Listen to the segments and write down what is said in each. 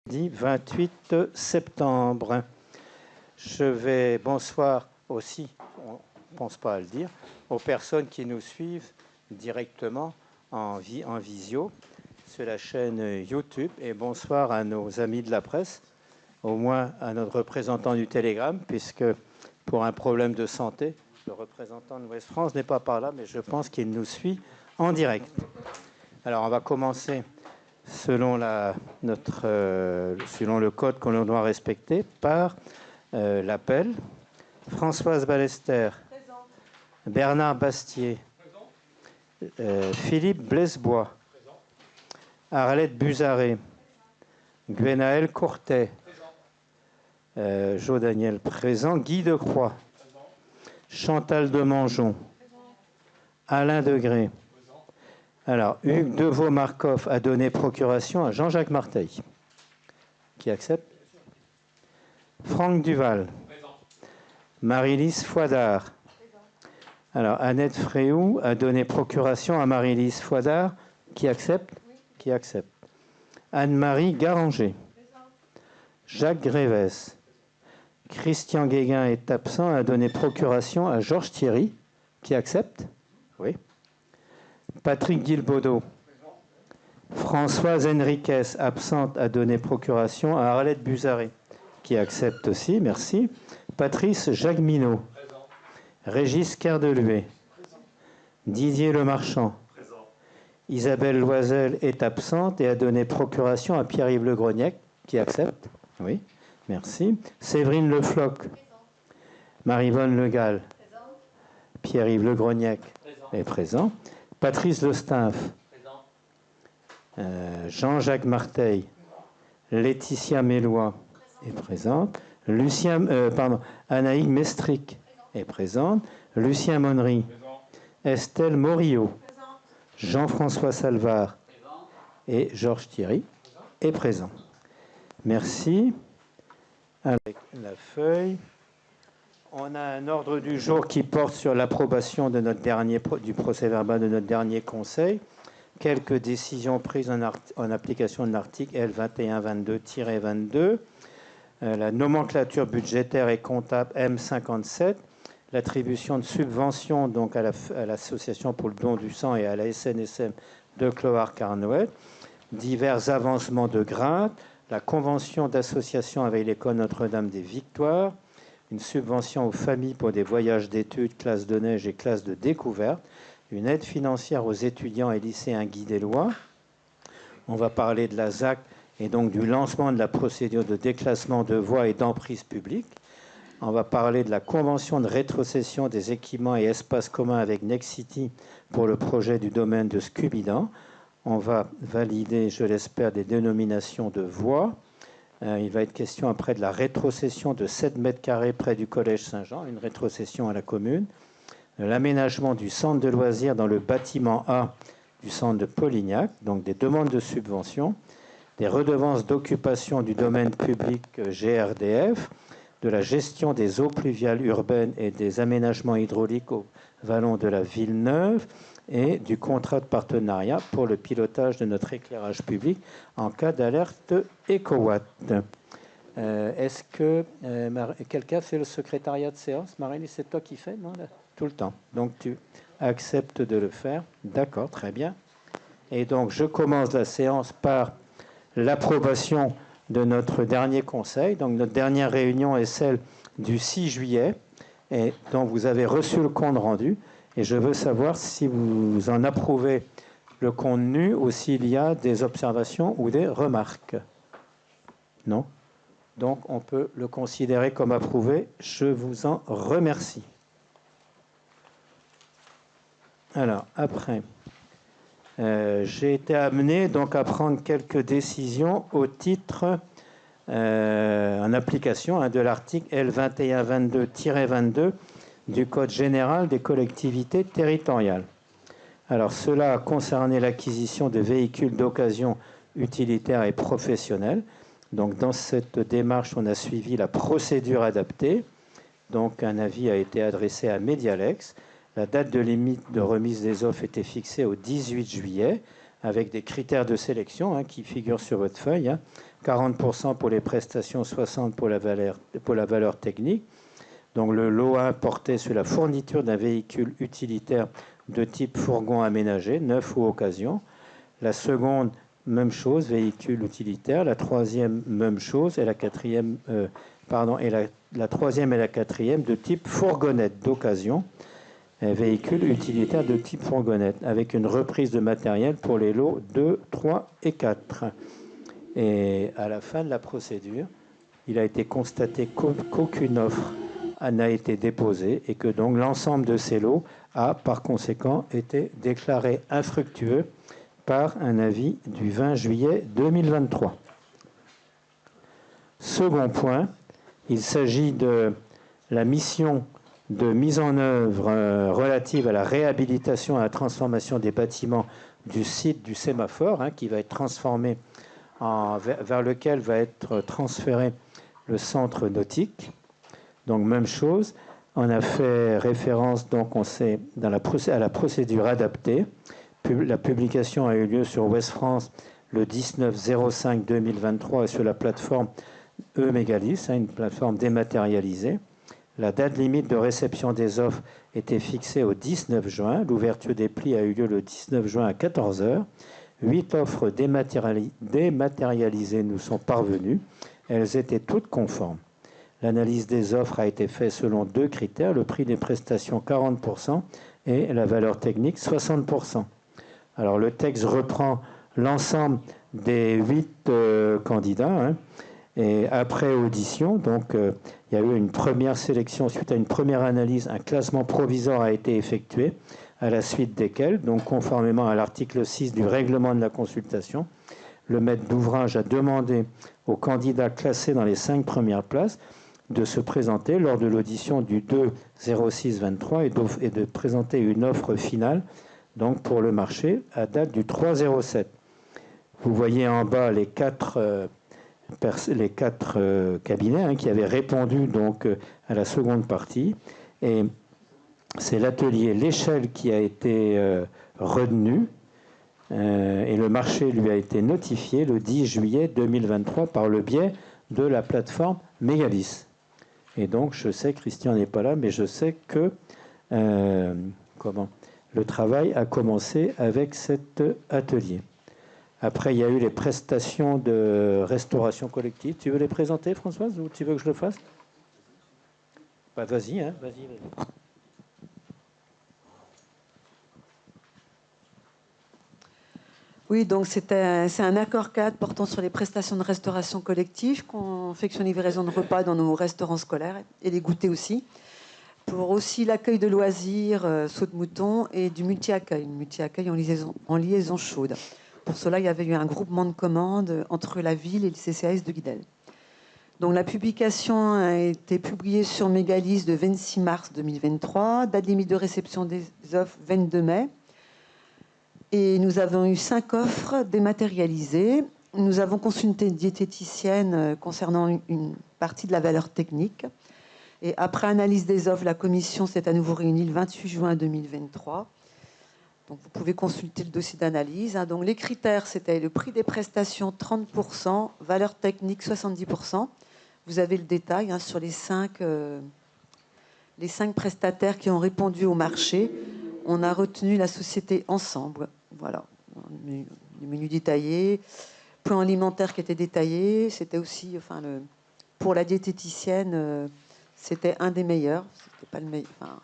Mardi 28 septembre. Bonsoir aussi, on ne pense pas à le dire, aux personnes qui nous suivent directement en visio sur la chaîne YouTube, et bonsoir à nos amis de la presse, au moins à notre représentant du Télégramme, puisque pour un problème de santé, le représentant de Ouest France n'est pas par là, mais je pense qu'il nous suit en direct. Alors on va commencer selon le code que l'on doit respecter par l'appel. Françoise Ballester. Présente. Bernard Bastier. Philippe Blesbois. Présent. Arlette Buzaré. Gwenaël Courtet. Jo Daniel présent. Guy Decroix. Présent. Chantal Demangeon. Présent. Alain Degré. Présent. Alors, Hugues Deveau-Marcoff a donné procuration à Jean-Jacques Marteil. Qui accepte? Franck Duval. Présent. Marie-Lise Foidard. Présent. Alors, Annette Fréhou a donné procuration à Marie-Lise Foidard. Qui accepte? Oui. Qui accepte. Anne-Marie Garanger. Présent. Jacques Grévès. Christian Guéguin est absent, a donné procuration à Georges Thierry. Qui accepte? Oui. Patrick Guilbaudot. Présent. Françoise Henriquez, absente, a donné procuration à Arlette Buzaré. Qui accepte aussi, merci. Patrice Jacqueminot. Présent. Régis Kerdeluet. Présent. Didier Lemarchand. Présent. Isabelle Loisel est absente et a donné procuration à Pierre-Yves Le Grognec. Qui accepte? Oui, merci. Séverine Le Floch. Présent. Marie-Vonne Le Gall. Présent. Pierre-Yves Le Grognec est présent. Patrice Lesteinf. Présent. Jean-Jacques Marteil. Laetitia Mélois est présente. Anaïg Mestric est présente. Lucien Monnery. Présent. Estelle Morillo. Jean-François Salvard. Présent. Et Georges Thierry est présent. Merci. Avec la feuille, on a un ordre du jour qui porte sur l'approbation de du procès-verbal de notre dernier conseil. Quelques décisions prises en application de l'article L2122-22. La nomenclature budgétaire et comptable M57. L'attribution de subventions donc à l'association pour le don du sang et à la SNSM de Clohars-Carnoët. Divers avancements de grade. La convention d'association avec l'école Notre-Dame des Victoires. Une subvention aux familles pour des voyages d'études, classes de neige et classes de découverte. Une aide financière aux étudiants et lycéens guidellois. On va parler de la ZAC et donc du lancement de la procédure de déclassement de voies et d'emprise publique. On va parler de la convention de rétrocession des équipements et espaces communs avec Nexity pour le projet du domaine de Scubidan. On va valider, je l'espère, des dénominations de voies. Il va être question après de la rétrocession de 7 mètres carrés près du Collège Saint-Jean, une rétrocession à la commune. L'aménagement du centre de loisirs dans le bâtiment A du centre de Polignac, donc des demandes de subventions, des redevances d'occupation du domaine public GRDF, de la gestion des eaux pluviales urbaines et des aménagements hydrauliques au vallon de la Villeneuve et du contrat de partenariat pour le pilotage de notre éclairage public en cas d'alerte EcoWatt. Est-ce que quelqu'un fait le secrétariat de séance? Marie, c'est toi qui fais, non? Tout le temps. Donc tu acceptes de le faire. D'accord, très bien. Et donc je commence la séance par l'approbation de notre dernier conseil. Donc notre dernière réunion est celle du 6 juillet et dont vous avez reçu le compte rendu. Et je veux savoir si vous en approuvez le contenu ou s'il y a des observations ou des remarques. Non? Donc on peut le considérer comme approuvé. Je vous en remercie. Alors, après, j'ai été amené donc à prendre quelques décisions au titre, en application de l'article L2122-22 du Code général des collectivités territoriales. Alors, cela a concerné l'acquisition de véhicules d'occasion utilitaires et professionnels. Donc, dans cette démarche, on a suivi la procédure adaptée. Donc, un avis a été adressé à Medialex. La date de limite de remise des offres était fixée au 18 juillet, avec des critères de sélection hein, qui figurent sur votre feuille. Hein. 40% pour les prestations, 60% pour la valeur technique. Donc le lot 1 portait sur la fourniture d'un véhicule utilitaire de type fourgon aménagé, neuf ou occasion. La seconde, même chose, véhicule utilitaire. La troisième, même chose. Et la quatrième, la troisième et la quatrième de type fourgonnette d'occasion. Véhicule utilitaire de type fourgonnette, avec une reprise de matériel pour les lots 2, 3 et 4. Et à la fin de la procédure, il a été constaté qu'aucune offre n'a été déposée et que donc l'ensemble de ces lots a par conséquent été déclaré infructueux par un avis du 20 juillet 2023. Second point, il s'agit de la mission de mise en œuvre relative à la réhabilitation et à la transformation des bâtiments du site du sémaphore, hein, qui va être transformé vers lequel va être transféré le centre nautique. Donc même chose, on a fait référence donc à la procédure adaptée. La publication a eu lieu sur Ouest France le 19/05/2023 et sur la plateforme E-Mégalis, une plateforme dématérialisée. La date limite de réception des offres était fixée au 19 juin. L'ouverture des plis a eu lieu le 19 juin à 14 h. 8 offres dématérialisées nous sont parvenues. Elles étaient toutes conformes. L'analyse des offres a été faite selon deux critères, le prix des prestations 40% et la valeur technique 60%. Alors le texte reprend l'ensemble des 8 candidats. Hein, et après audition, donc il y a eu une première sélection, suite à une première analyse, un classement provisoire a été effectué, à la suite desquels, donc conformément à l'article 6 du règlement de la consultation, le maître d'ouvrage a demandé aux candidats classés dans les 5 premières places de se présenter lors de l'audition du 2/06/23 et de présenter une offre finale donc pour le marché à date du 3/07. Vous voyez en bas les quatre cabinets hein, qui avaient répondu donc à la seconde partie. Et c'est l'atelier L'Échelle qui a été retenu et le marché lui a été notifié le 10 juillet 2023 par le biais de la plateforme Mégalis. Et donc je sais, Christian n'est pas là, mais je sais que le travail a commencé avec cet atelier. Après, il y a eu les prestations de restauration collective. Tu veux les présenter, Françoise, ou tu veux que je le fasse? Bah, vas-y, hein, vas-y. Oui, donc c'est un accord cadre portant sur les prestations de restauration collective, confection livraison de repas dans nos restaurants scolaires et les goûters aussi. Pour aussi l'accueil de loisirs, saut de mouton et du multi-accueil en liaison chaude. Pour cela, il y avait eu un groupement de commandes entre la ville et le CCAS de Guidel. Donc la publication a été publiée sur Mégalis le 26 mars 2023, date limite de réception des offres 22 mai. Et nous avons eu 5 offres dématérialisées. Nous avons consulté une diététicienne concernant une partie de la valeur technique. Et après analyse des offres, la commission s'est à nouveau réunie le 28 juin 2023. Donc vous pouvez consulter le dossier d'analyse. Donc les critères, c'était le prix des prestations 30%, valeur technique 70%. Vous avez le détail sur les 5 prestataires qui ont répondu au marché. On a retenu la société Ensemble. Voilà, le menu détaillé, plan alimentaire qui était détaillé. C'était aussi, pour la diététicienne, c'était un des meilleurs. C'était pas le meilleur.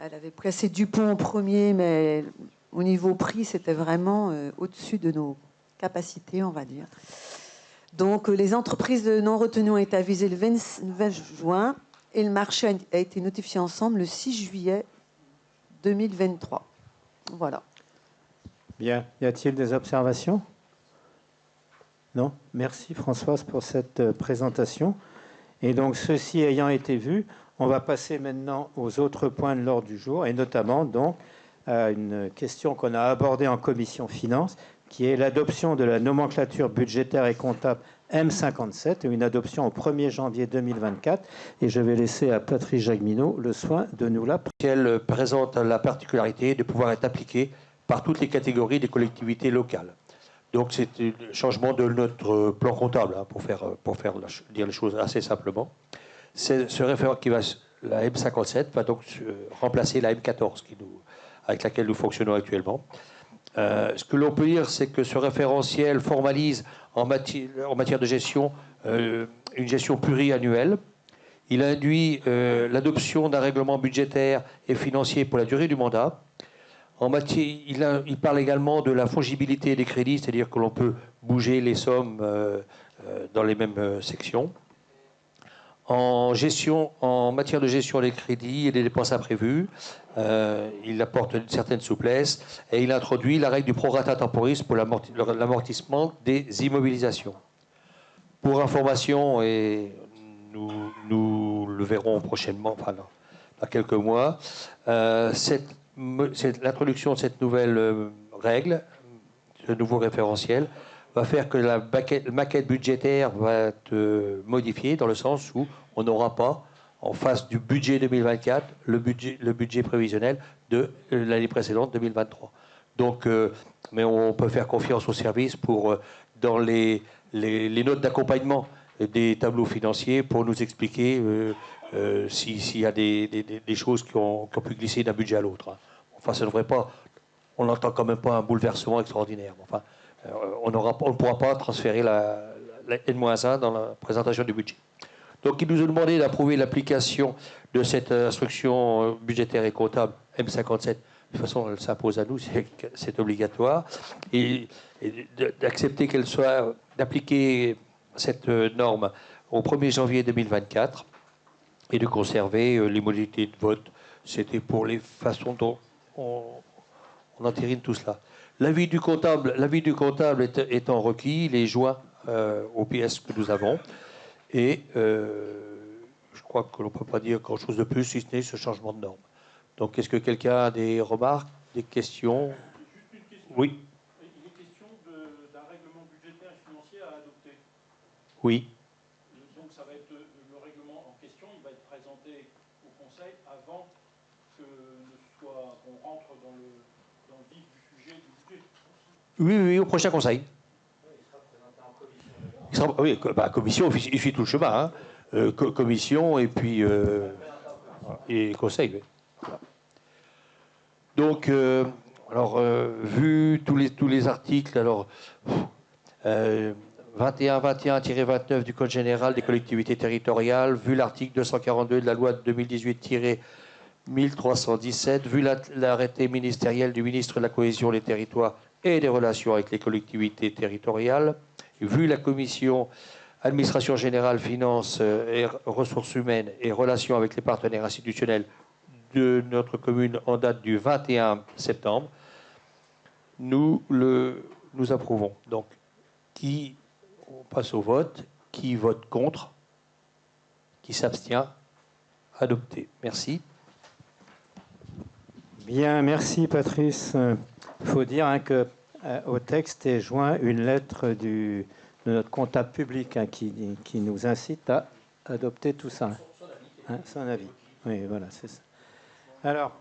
Elle avait placé Dupont en premier, mais au niveau prix, c'était vraiment au-dessus de nos capacités, on va dire. Donc, les entreprises non retenues ont été avisées le 20 juin et le marché a été notifié Ensemble le 6 juillet 2023. Voilà. Bien. Y a-t-il des observations? Non? Merci Françoise pour cette présentation. Et donc, ceci ayant été vu, on va passer maintenant aux autres points de l'ordre du jour, et notamment donc à une question qu'on a abordée en commission finances, qui est l'adoption de la nomenclature budgétaire et comptable M57, une adoption au 1er janvier 2024. Et je vais laisser à Patrice Jacqueminot le soin de nous la présenter. Elle présente la particularité de pouvoir être appliquée par toutes les catégories des collectivités locales. Donc c'est un changement de notre plan comptable, hein, pour dire les choses assez simplement. Ce référent qui va, la M57 va donc remplacer la M14 avec laquelle nous fonctionnons actuellement. Ce que l'on peut dire, c'est que ce référentiel formalise en matière de gestion une gestion pluriannuelle. Il induit l'adoption d'un règlement budgétaire et financier pour la durée du mandat. Il parle également de la fongibilité des crédits, c'est-à-dire que l'on peut bouger les sommes dans les mêmes sections. En matière de gestion des crédits et des dépenses imprévues, il apporte une certaine souplesse et il introduit la règle du prorata temporis pour l'amortissement des immobilisations. Pour information, et nous le verrons prochainement, enfin dans quelques mois, l'introduction de cette nouvelle règle, ce nouveau référentiel, va faire que la maquette budgétaire va être modifiée dans le sens où on n'aura pas, en face du budget 2024, le budget prévisionnel de l'année précédente, 2023. Donc, mais on peut faire confiance au service pour, dans les notes d'accompagnement des tableaux financiers, pour nous expliquer s'il y a des choses qui ont pu glisser d'un budget à l'autre. Enfin, ça ne devrait pas, on n'entend quand même pas un bouleversement extraordinaire. Enfin, on ne pourra pas transférer la N-1 dans la présentation du budget. Donc, il nous a demandé d'approuver l'application de cette instruction budgétaire et comptable M57. De toute façon, elle s'impose à nous, c'est obligatoire. Et d'accepter d'appliquer cette norme au 1er janvier 2024 et de conserver les modalités de vote. C'était pour les façons dont on entérine tout cela. L'avis du comptable étant requis, il est joint aux pièces que nous avons. Et je crois que l'on ne peut pas dire grand-chose de plus, si ce n'est ce changement de norme. Donc, est-ce que quelqu'un a des remarques, des questions? Juste une question. Oui. Il est question d'un règlement budgétaire et financier à adopter. Oui. Donc, ça va être le règlement en question, il va être présenté au Conseil avant qu'on rentre dans le vif du sujet du budget. Oui, au prochain Conseil. Il sera présenté en commission. Commission, il fait tout le chemin. Hein. Commission et puis et Conseil. Oui. Voilà. Donc, vu tous les articles, alors 21-21-29 du Code général des collectivités territoriales, vu l'article 242 de la loi de 2018-1317, vu l'arrêté ministériel du ministre de la Cohésion des territoires et des relations avec les collectivités territoriales, vu la commission administration générale, finances et ressources humaines et relations avec les partenaires institutionnels de notre commune en date du 21 septembre, nous approuvons. Donc, on passe au vote. Qui vote contre? Qui s'abstient? Adopté. Merci. Bien, merci Patrice. Il faut dire qu'au texte est joint une lettre de notre comptable public qui nous incite à adopter tout ça. Son avis. Oui, voilà, c'est ça. Alors,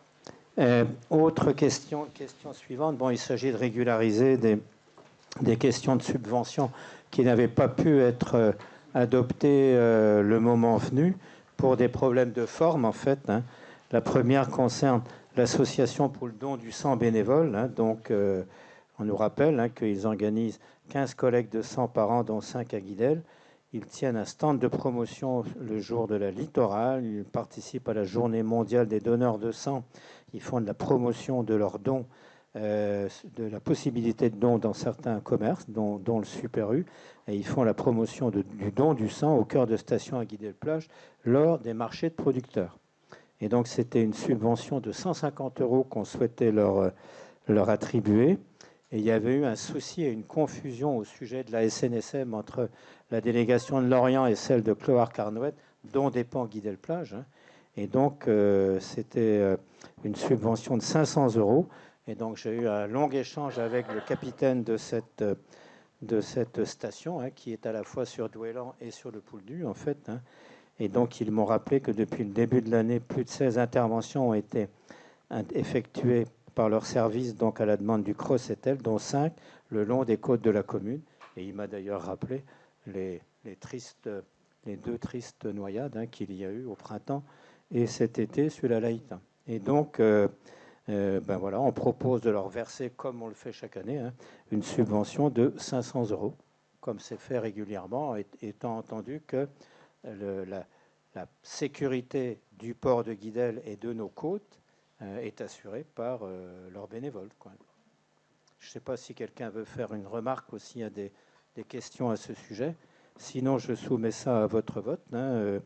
autre question suivante. Bon, il s'agit de régulariser des questions de subvention qui n'avaient pas pu être adoptées le moment venu pour des problèmes de forme, en fait. Hein. La première concerne l'association pour le don du sang bénévole. Hein. Donc, on nous rappelle qu'ils organisent 15 collectes de sang par an, dont 5 à Guidel. Ils tiennent un stand de promotion le jour de la littorale. Ils participent à la journée mondiale des donneurs de sang. Ils font de la promotion de leurs dons, de la possibilité de don dans certains commerces, dont le Super U. Et ils font la promotion du don du sang au cœur de station à Guidel-Plage lors des marchés de producteurs. Et donc, c'était une subvention de 150 € qu'on souhaitait leur attribuer. Et il y avait eu un souci et une confusion au sujet de la SNSM entre la délégation de Lorient et celle de Clohars-Carnouët, dont dépend Guidel-Plage. Et donc, c'était une subvention de 500 €. Et donc, j'ai eu un long échange avec le capitaine de cette station, qui est à la fois sur Douélan et sur le Pouldu, en fait. Et donc, ils m'ont rappelé que depuis le début de l'année, plus de 16 interventions ont été effectuées par leurs services donc à la demande du CROSETEL, dont 5 le long des côtes de la commune. Et il m'a d'ailleurs rappelé les deux tristes noyades qu'il y a eu au printemps et cet été sur la Laïta. Et donc, voilà, on propose de leur verser, comme on le fait chaque année, une subvention de 500 €, comme c'est fait régulièrement, étant entendu que la sécurité du port de Guidel et de nos côtes est assurée par leurs bénévoles, quoi. Je ne sais pas si quelqu'un veut faire une remarque ou s'il y a des questions à ce sujet. Sinon, je soumets ça à votre vote. Non,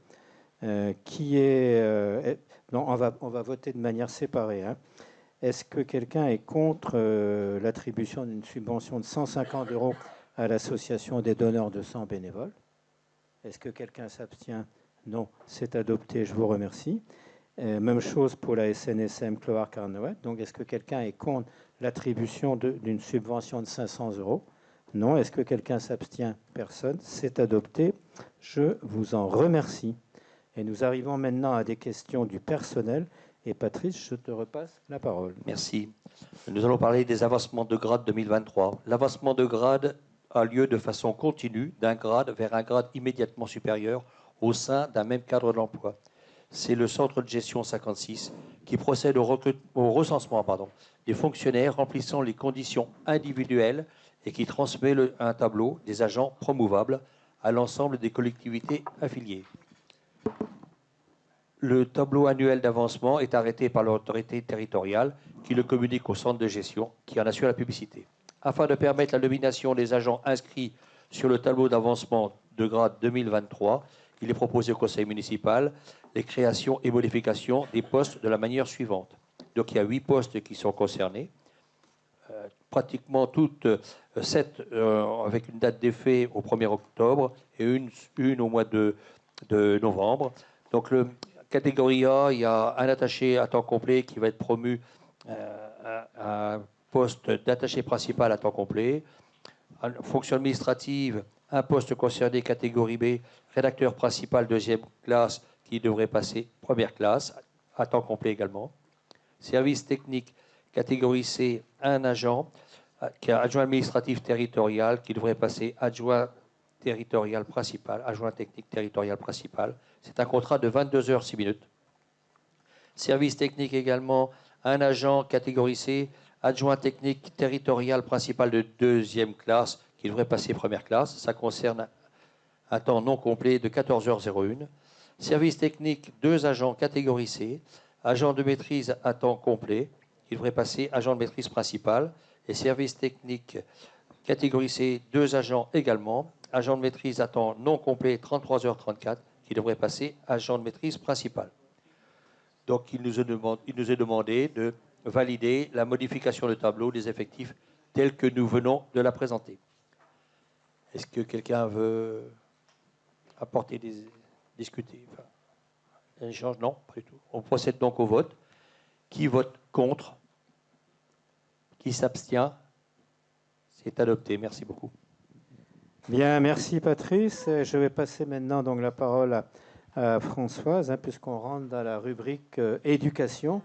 on va voter de manière séparée. Est-ce que quelqu'un est contre l'attribution d'une subvention de 150 € à l'association des donneurs de sang bénévoles? Est-ce que quelqu'un s'abstient? Non, c'est adopté, je vous remercie. Même chose pour la SNSM Cloire-Carnoët. Donc, est-ce que quelqu'un est contre l'attribution d'une subvention de 500 €? Non. Est-ce que quelqu'un s'abstient? Personne. C'est adopté. Je vous en remercie. Et nous arrivons maintenant à des questions du personnel. Et Patrice, je te repasse la parole. Merci. Nous allons parler des avancements de grade 2023. L'avancement de grade a lieu de façon continue d'un grade vers un grade immédiatement supérieur au sein d'un même cadre d'emploi. C'est le centre de gestion 56 qui procède au recensement des fonctionnaires remplissant les conditions individuelles et qui transmet un tableau des agents promouvables à l'ensemble des collectivités affiliées. Le tableau annuel d'avancement est arrêté par l'autorité territoriale qui le communique au centre de gestion qui en assure la publicité. Afin de permettre la nomination des agents inscrits sur le tableau d'avancement de grade 2023, il est proposé au conseil municipal les créations et modifications des postes de la manière suivante. Donc il y a 8 postes qui sont concernés, pratiquement toutes 7 avec une date d'effet au 1er octobre et une au mois de novembre. Donc catégorie A, il y a un attaché à temps complet qui va être promu à un poste d'attaché principal à temps complet. En fonction administrative, un poste concerné, catégorie B, rédacteur principal deuxième classe qui devrait passer première classe, à temps complet également. Service technique, catégorie C, un agent qui est adjoint administratif territorial qui devrait passer adjoint territorial principal, adjoint technique territorial principal. C'est un contrat de 22 heures 6 minutes. Service technique également, un agent catégorie C, adjoint technique territorial principal de deuxième classe qui devrait passer première classe. Ça concerne un temps non complet de 14h01. Service technique, 2 agents catégorie C, agent de maîtrise à temps complet qui devrait passer agent de maîtrise principal. Et service technique catégorie C, 2 agents également, agent de maîtrise à temps non complet 33h34 qui devrait passer agent de maîtrise principal. Donc il nous est demandé de valider la modification de tableau des effectifs tel que nous venons de la présenter. Est-ce que quelqu'un veut apporter discuter un échange? Non, pas du tout. On procède donc au vote. Qui vote contre? Qui s'abstient? C'est adopté. Merci beaucoup. Bien, merci Patrice. Je vais passer maintenant donc la parole à Françoise, puisqu'on rentre dans la rubrique éducation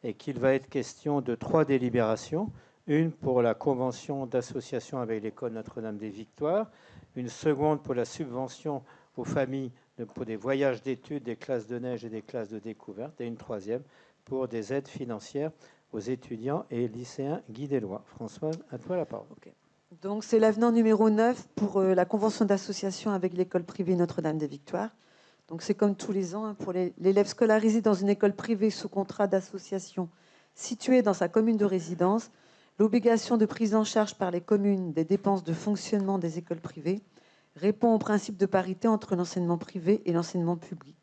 et qu'il va être question de 3 délibérations. Une pour la convention d'association avec l'école Notre-Dame des Victoires, une seconde pour la subvention aux familles pour des voyages d'études, des classes de neige et des classes de découverte, et une troisième pour des aides financières aux étudiants et lycéens guidellois. Françoise, à toi la parole. Okay. Donc c'est l'avenant numéro 9 pour la convention d'association avec l'école privée Notre-Dame des Victoires. Donc c'est comme tous les ans pour l'élève scolarisé dans une école privée sous contrat d'association située dans sa commune de résidence. L'obligation de prise en charge par les communes des dépenses de fonctionnement des écoles privées répond au principe de parité entre l'enseignement privé et l'enseignement public.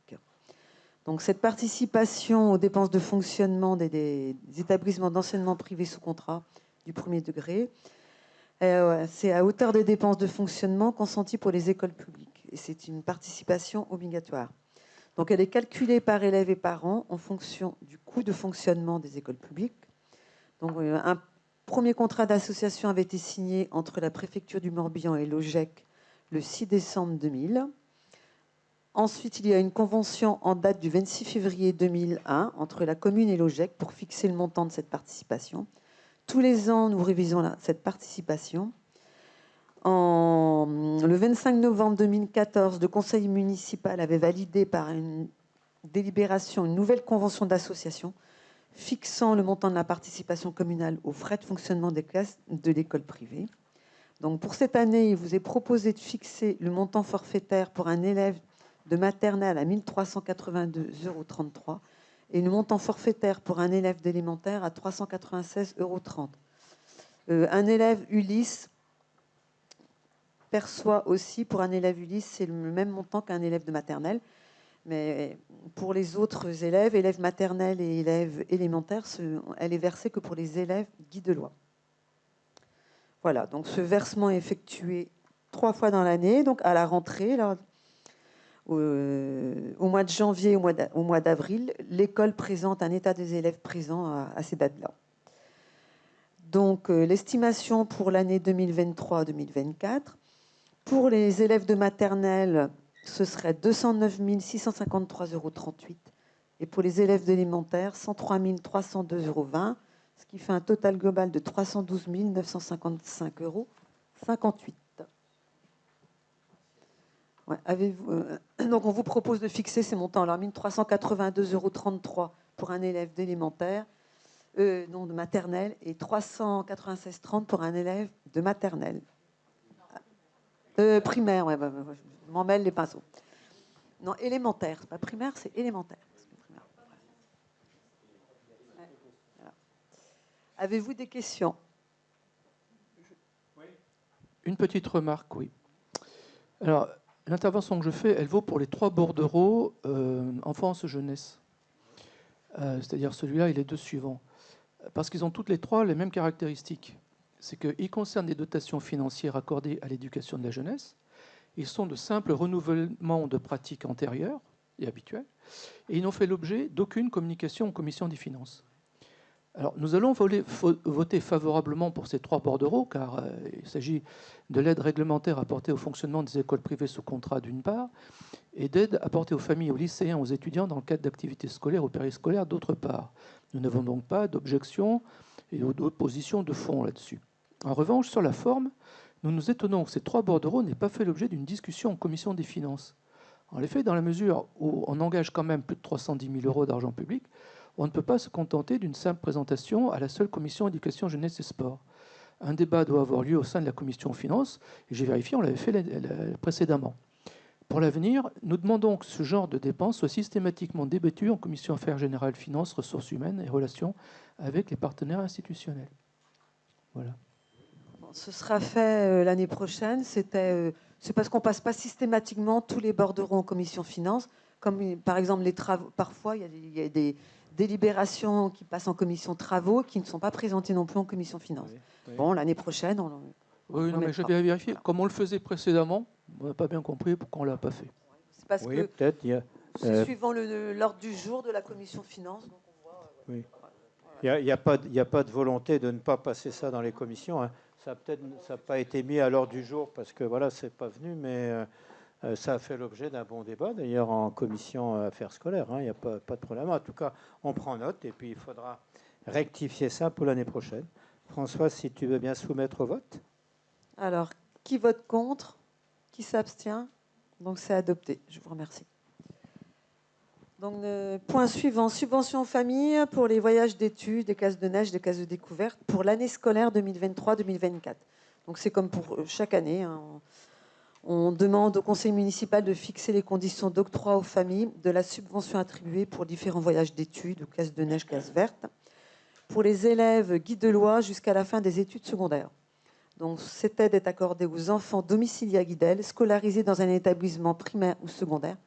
Donc cette participation aux dépenses de fonctionnement des établissements d'enseignement privé sous contrat du premier degré, c'est à hauteur des dépenses de fonctionnement consenties pour les écoles publiques. Et c'est une participation obligatoire. Donc elle est calculée par élève et par an en fonction du coût de fonctionnement des écoles publiques. Donc un premier contrat d'association avait été signé entre la préfecture du Morbihan et l'OGEC le 6 décembre 2000. Ensuite, il y a une convention en date du 26 février 2001 entre la commune et l'OGEC pour fixer le montant de cette participation. Tous les ans, nous révisons cette participation. Le 25 novembre 2014, le conseil municipal avait validé par une délibération une nouvelle convention d'association fixant le montant de la participation communale aux frais de fonctionnement des classes de l'école privée. Donc pour cette année, il vous est proposé de fixer le montant forfaitaire pour un élève de maternelle à 1 382,33 € et le montant forfaitaire pour un élève d'élémentaire à 396,30 €. Un élève Ulysse perçoit aussi, pour un élève Ulysse, c'est le même montant qu'un élève de maternelle. Mais pour les autres élèves maternels et élèves élémentaires, elle est versée que pour les élèves guides de loi. Voilà, donc ce versement est effectué 3 fois dans l'année, donc à la rentrée, là, au mois de janvier, au mois d'avril, l'école présente un état des élèves présents à ces dates-là. Donc l'estimation pour l'année 2023-2024, pour les élèves de maternelle, ce serait 209 653,38 € et pour les élèves d'élémentaire, 103 302,20 €, ce qui fait un total global de 312 955,58 €. Ouais, donc on vous propose de fixer ces montants. Alors 1 382,33 € pour un élève d'élémentaire, non de maternelle, et 396,30 € pour un élève de maternelle. Primaire, ouais, je m'en mêle les pinceaux. Non, élémentaire, c'est pas primaire, c'est élémentaire. Ouais, voilà. Avez-vous des questions? Une petite remarque, oui. Alors, l'intervention que je fais, elle vaut pour les 3 bordereaux enfance-jeunesse. C'est-à-dire celui-là et les 2 suivants. Parce qu'ils ont toutes les 3 les mêmes caractéristiques. C'est qu'ils concernent des dotations financières accordées à l'éducation de la jeunesse. Ils sont de simples renouvellements de pratiques antérieures et habituelles. Et ils n'ont fait l'objet d'aucune communication en commission des finances. Alors, nous allons voter favorablement pour ces 3 bordereaux, car il s'agit de l'aide réglementaire apportée au fonctionnement des écoles privées sous contrat d'une part, et d'aide apportée aux familles, aux lycéens, aux étudiants dans le cadre d'activités scolaires ou périscolaires d'autre part. Nous n'avons donc pas d'objection et d'opposition de fond là-dessus. En revanche, sur la forme, nous nous étonnons que ces 3 bordereaux n'aient pas fait l'objet d'une discussion en commission des finances. En effet, dans la mesure où on engage quand même plus de 310 000 € d'argent public, on ne peut pas se contenter d'une simple présentation à la seule commission éducation, jeunesse et sport. Un débat doit avoir lieu au sein de la commission finances, et j'ai vérifié, on l'avait fait précédemment. Pour l'avenir, nous demandons que ce genre de dépenses soit systématiquement débattu en commission affaires générales, finances, ressources humaines et relations avec les partenaires institutionnels. Voilà. Ce sera fait l'année prochaine. C'est parce qu'on ne passe pas systématiquement tous les bordereaux en commission finance. Comme par exemple les travaux. Parfois, il y a des délibérations qui passent en commission travaux qui ne sont pas présentées non plus en commission finance. Oui, oui. Bon, l'année prochaine, oui, non, mais j'avais vérifié. Voilà. Comme on le faisait précédemment, on n'a pas bien compris pourquoi on ne l'a pas fait. C'est parce que peut-être c'est suivant l'ordre du jour de la commission finance. Donc on voit, oui. Il n'y a pas de volonté de ne pas passer ça dans les commissions. Hein. Ça n'a pas été mis à l'ordre du jour parce que voilà, c'est pas venu, mais ça a fait l'objet d'un bon débat d'ailleurs en commission affaires scolaires. Il n'y a pas de problème. En tout cas, on prend note et puis il faudra rectifier ça pour l'année prochaine. Françoise, si tu veux bien soumettre au vote. Alors, qui vote contre? Qui s'abstient? Donc c'est adopté. Je vous remercie. Donc, point suivant, subvention aux familles pour les voyages d'études, des classes de neige, des classes de découverte pour l'année scolaire 2023-2024. Donc c'est comme pour chaque année. Hein. On demande au conseil municipal de fixer les conditions d'octroi aux familles de la subvention attribuée pour différents voyages d'études, classes de neige, classes vertes, pour les élèves guides de loi jusqu'à la fin des études secondaires. Donc cette aide est accordée aux enfants domiciliés à Guidel, scolarisés dans un établissement primaire ou secondaire.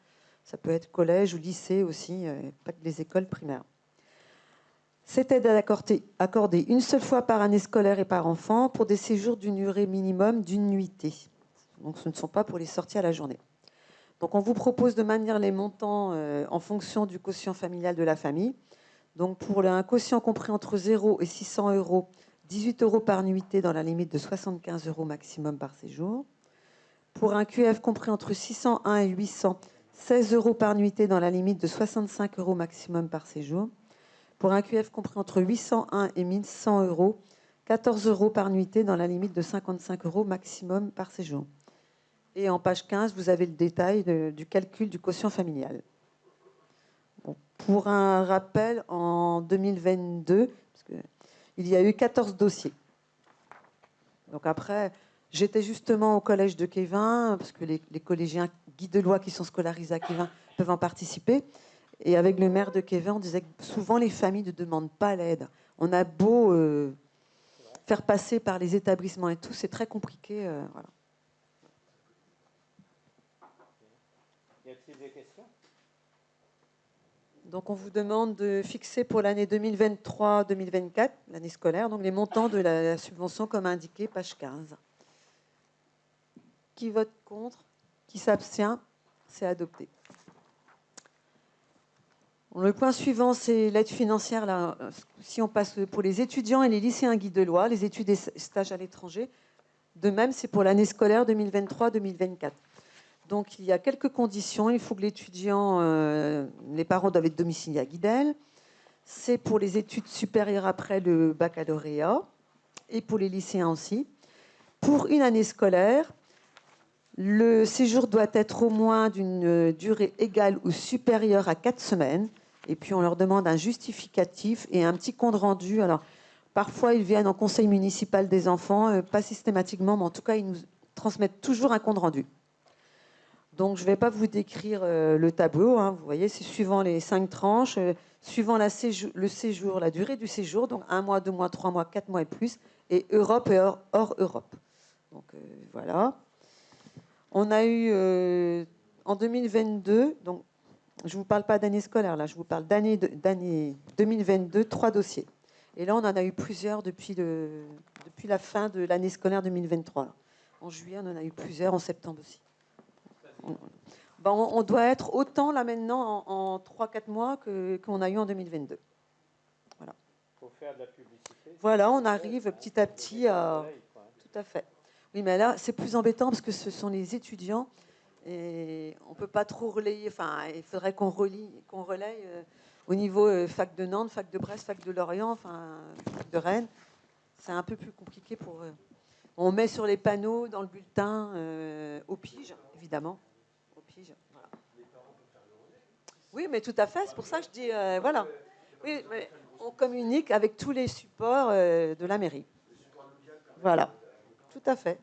Ça peut être collège ou lycée aussi, pas que les écoles primaires. Cette aide est accordée une seule fois par année scolaire et par enfant pour des séjours d'une durée minimum d'une nuitée. Donc ce ne sont pas pour les sorties à la journée. Donc on vous propose de maintenir les montants en fonction du quotient familial de la famille. Donc pour un quotient compris entre 0 et 600 €, 18 € par nuitée dans la limite de 75 € maximum par séjour. Pour un QF compris entre 601 et 800, 16 € par nuitée dans la limite de 65 € maximum par séjour. Pour un QF compris entre 801 et 1100 €, 14 € par nuitée dans la limite de 55 € maximum par séjour. Et en page 15, vous avez le détail du calcul du quotient familial. Bon, pour un rappel, en 2022, il y a eu 14 dossiers. Donc après, j'étais justement au collège de Kévin, parce que les collégiens guides de loi qui sont scolarisés à Kévin peuvent en participer. Et avec le maire de Kévin, on disait que souvent les familles ne demandent pas l'aide. On a beau faire passer par les établissements et tout, c'est très compliqué. Voilà. Y a-t-il des questions? Donc on vous demande de fixer pour l'année 2023-2024, l'année scolaire, donc les montants de la subvention comme indiqué, page 15. Qui vote contre? Qui s'abstient? C'est adopté. Le point suivant, c'est l'aide financière. Là, si on passe pour les étudiants et les lycéens guides de loi, les études et stages à l'étranger. De même, c'est pour l'année scolaire 2023-2024. Donc, il y a quelques conditions. Il faut que l'étudiant, les parents doivent être domiciliés à Guidel. C'est pour les études supérieures après le baccalauréat et pour les lycéens aussi. Pour une année scolaire, le séjour doit être au moins d'une durée égale ou supérieure à 4 semaines. Et puis, on leur demande un justificatif et un petit compte rendu. Alors, parfois, ils viennent en conseil municipal des enfants, pas systématiquement, mais en tout cas, ils nous transmettent toujours un compte rendu. Donc, je ne vais pas vous décrire le tableau. Hein. Vous voyez, c'est suivant les 5 tranches, suivant le séjour, la durée du séjour, donc 1 mois, 2 mois, 3 mois, 4 mois et plus, et Europe et hors Europe. Donc, voilà. On a eu, en 2022, donc, je ne vous parle pas d'année scolaire, là, je vous parle d'année 2022, 3 dossiers. Et là, on en a eu plusieurs depuis la fin de l'année scolaire 2023. Là. En juillet, on en a eu plusieurs, en septembre aussi. On doit être autant là maintenant en 3-4 mois qu'on a eu en 2022. Voilà. Faut faire de la publicité. Voilà, on arrive petit à petit à... Tout à fait. Oui, mais là, c'est plus embêtant parce que ce sont les étudiants et on ne peut pas trop relayer. Enfin, il faudrait qu'on relaye au niveau fac de Nantes, fac de Brest, fac de Lorient, enfin, fac de Rennes. C'est un peu plus compliqué pour eux. On met sur les panneaux, dans le bulletin, au pige, évidemment. Au pige, voilà. Oui, mais tout à fait. C'est pour ça que je dis, voilà. Oui, mais on communique avec tous les supports de la mairie. Voilà, tout à fait.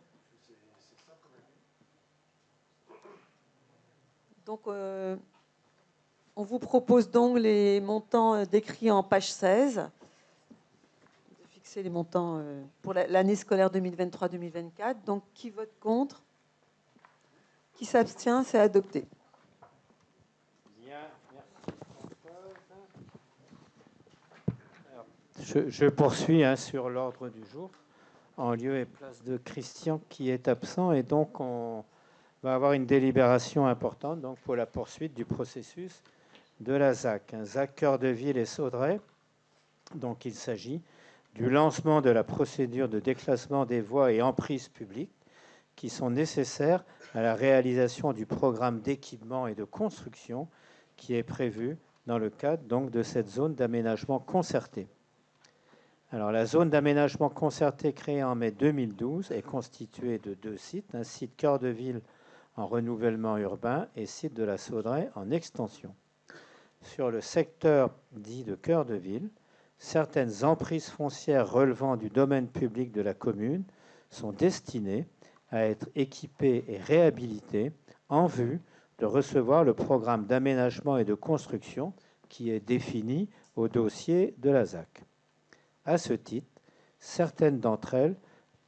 Donc, on vous propose donc les montants décrits en page 16. De fixer les montants pour l'année scolaire 2023-2024. Donc, qui vote contre? Qui s'abstient? C'est adopté. Bien, merci. Je poursuis sur l'ordre du jour, en lieu et place de Christian qui est absent, et donc on va avoir une délibération importante donc pour la poursuite du processus de la ZAC. ZAC Cœur de Ville et Saudray. Donc il s'agit du lancement de la procédure de déclassement des voies et emprises publiques qui sont nécessaires à la réalisation du programme d'équipement et de construction qui est prévu dans le cadre donc de cette zone d'aménagement concerté. Alors, la zone d'aménagement concerté créée en mai 2012 est constituée de 2 sites, un site cœur de ville en renouvellement urbain et site de la Saudray en extension. Sur le secteur dit de cœur de ville, certaines emprises foncières relevant du domaine public de la commune sont destinées à être équipées et réhabilitées en vue de recevoir le programme d'aménagement et de construction qui est défini au dossier de la ZAC. À ce titre, certaines d'entre elles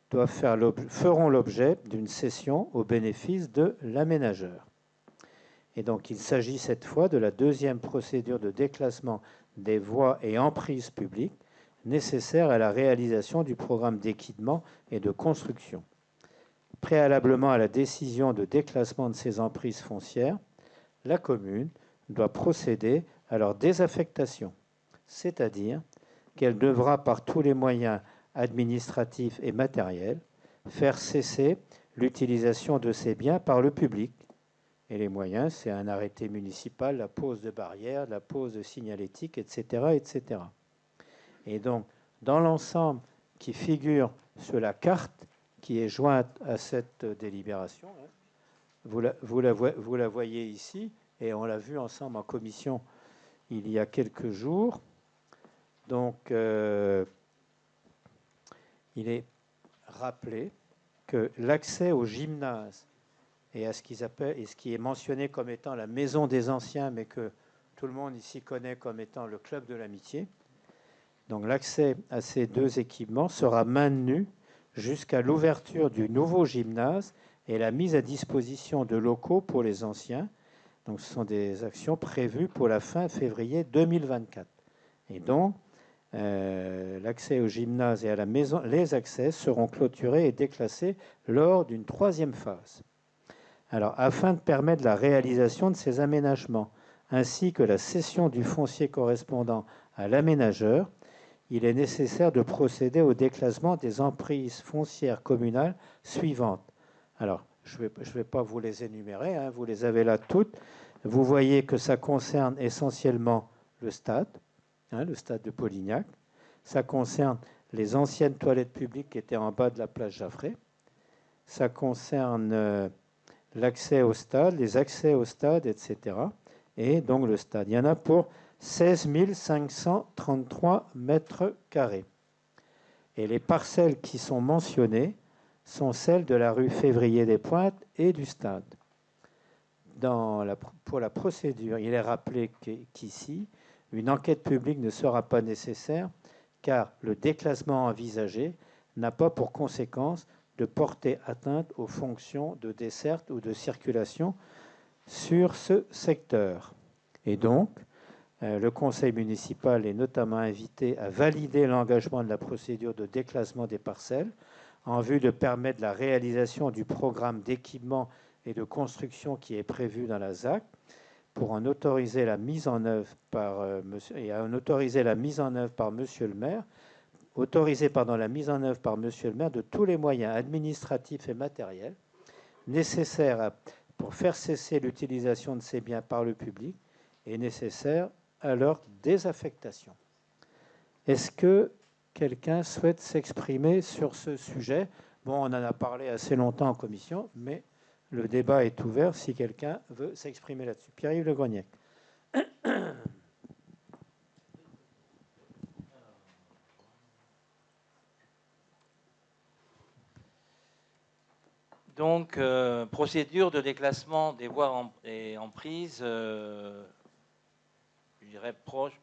feront l'objet d'une cession au bénéfice de l'aménageur. Et donc, il s'agit cette fois de la deuxième procédure de déclassement des voies et emprises publiques nécessaires à la réalisation du programme d'équipement et de construction. Préalablement à la décision de déclassement de ces emprises foncières, la commune doit procéder à leur désaffectation, c'est-à-dire qu'elle devra, par tous les moyens administratifs et matériels, faire cesser l'utilisation de ces biens par le public Et les moyens, c'est un arrêté municipal, la pose de barrières, la pose de signalétique, etc., etc. Et donc, dans l'ensemble qui figure sur la carte qui est jointe à cette délibération, vous la voyez ici, et on l'a vu ensemble en commission il y a quelques jours. Donc, il est rappelé que l'accès au gymnase et à ce qu'ils appellent, et ce qui est mentionné comme étant la maison des anciens, mais que tout le monde ici connaît comme étant le club de l'amitié. Donc l'accès à ces deux équipements sera maintenu jusqu'à l'ouverture du nouveau gymnase et la mise à disposition de locaux pour les anciens. Donc ce sont des actions prévues pour la fin février 2024. Et donc l'accès au gymnase et à la maison, les accès seront clôturés et déclassés lors d'une troisième phase. Alors, afin de permettre la réalisation de ces aménagements, ainsi que la cession du foncier correspondant à l'aménageur, il est nécessaire de procéder au déclassement des emprises foncières communales suivantes. Alors, je ne vais pas vous les énumérer, hein, vous les avez là toutes. Vous voyez que ça concerne essentiellement le stade de Polignac. Ça concerne les anciennes toilettes publiques qui étaient en bas de la place Jaffré. Ça concerne l'accès au stade, les accès au stade, etc. Et donc le stade. Il y en a pour 16 533 mètres carrés. Et les parcelles qui sont mentionnées sont celles de la rue Février-des-Pointes et du stade. Pour la procédure, il est rappelé qu'ici, une enquête publique ne sera pas nécessaire car le déclassement envisagé n'a pas pour conséquence de porter atteinte aux fonctions de desserte ou de circulation sur ce secteur. Et donc, le conseil municipal est notamment invité à valider l'engagement de la procédure de déclassement des parcelles en vue de permettre la réalisation du programme d'équipement et de construction qui est prévu dans la ZAC pour en autoriser la mise en œuvre par monsieur le maire, la mise en œuvre par monsieur le maire de tous les moyens administratifs et matériels nécessaires pour faire cesser l'utilisation de ces biens par le public et nécessaires à leur désaffectation. Est-ce que quelqu'un souhaite s'exprimer sur ce sujet? Bon, on en a parlé assez longtemps en commission, mais le débat est ouvert si quelqu'un veut s'exprimer là-dessus. Pierre-Yves Le Grognac. Donc, procédure de déclassement des voies et emprises, je dirais proche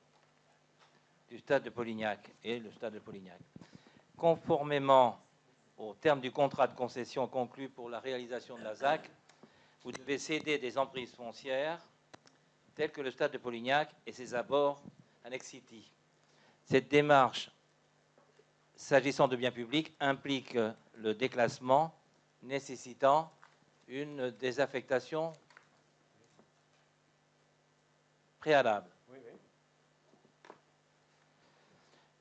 du stade de Polignac et le stade de Polignac. Conformément au terme du contrat de concession conclu pour la réalisation de la ZAC, vous devez céder des emprises foncières telles que le stade de Polignac et ses abords à Nexity. Cette démarche, s'agissant de biens publics, implique le déclassement nécessitant une désaffectation préalable.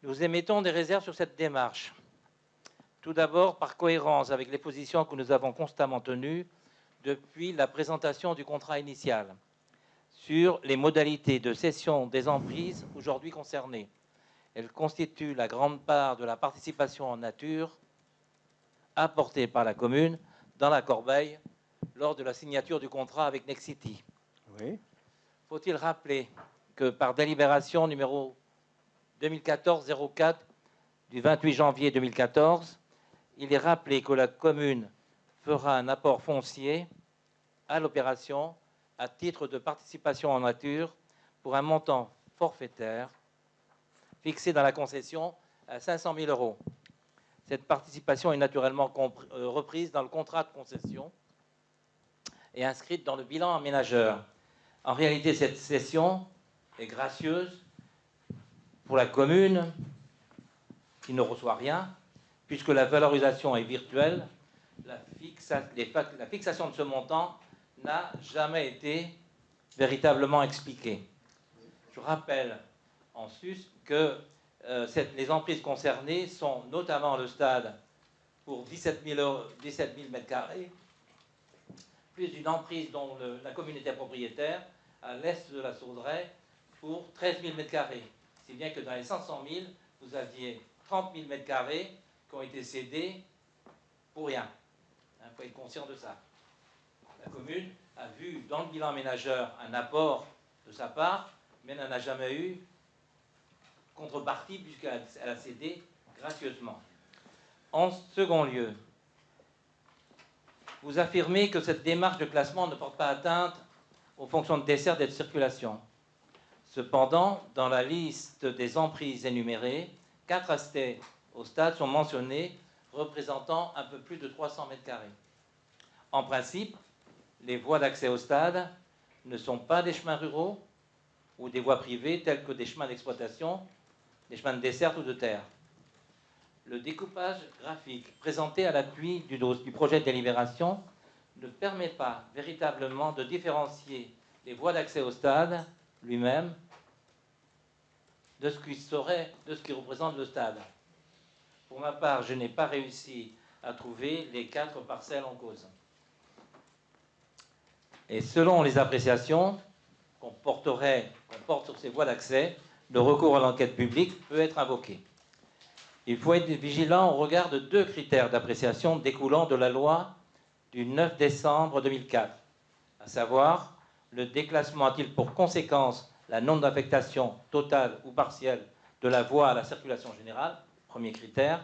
Nous émettons des réserves sur cette démarche. Tout d'abord, par cohérence avec les positions que nous avons constamment tenues depuis la présentation du contrat initial sur les modalités de cession des emprises aujourd'hui concernées. Elles constituent la grande part de la participation en nature apportée par la commune dans la corbeille lors de la signature du contrat avec Nexity. Oui. Faut-il rappeler que par délibération numéro 2014-04 du 28 janvier 2014, il est rappelé que la commune fera un apport foncier à l'opération à titre de participation en nature pour un montant forfaitaire fixé dans la concession à 500 000 €. Cette participation est naturellement reprise dans le contrat de concession et inscrite dans le bilan aménageur. En réalité, cette cession est gracieuse pour la commune qui ne reçoit rien, puisque la valorisation est virtuelle. La fixation de ce montant n'a jamais été véritablement expliquée. Je rappelle en sus que les emprises concernées sont notamment le stade pour 17 000 m², plus d'une emprise dont la commune était propriétaire, à l'est de la Sauderaie, pour 13 000 m². Si bien que dans les 500 000, vous aviez 30 000 m² qui ont été cédés pour rien. Il faut être conscient de ça. La commune a vu dans le bilan aménageur un apport de sa part, mais n'en a jamais eu contrepartie puisqu'elle a cédé gracieusement. En second lieu, vous affirmez que cette démarche de classement ne porte pas atteinte aux fonctions de desserte et de circulation. Cependant, dans la liste des emprises énumérées, 4 aspects au stade sont mentionnés, représentant un peu plus de 300 m². En principe, les voies d'accès au stade ne sont pas des chemins ruraux ou des voies privées telles que des chemins d'exploitation, des chemins de desserte ou de terre. Le découpage graphique présenté à l'appui du projet de délibération ne permet pas véritablement de différencier les voies d'accès au stade lui-même de ce qui représente le stade. Pour ma part, je n'ai pas réussi à trouver les 4 parcelles en cause. Et selon les appréciations qu'on porte sur ces voies d'accès, le recours à l'enquête publique peut être invoqué. Il faut être vigilant au regard de 2 critères d'appréciation découlant de la loi du 9 décembre 2004, à savoir, le déclassement a-t-il pour conséquence la non-affectation totale ou partielle de la voie à la circulation générale, premier critère,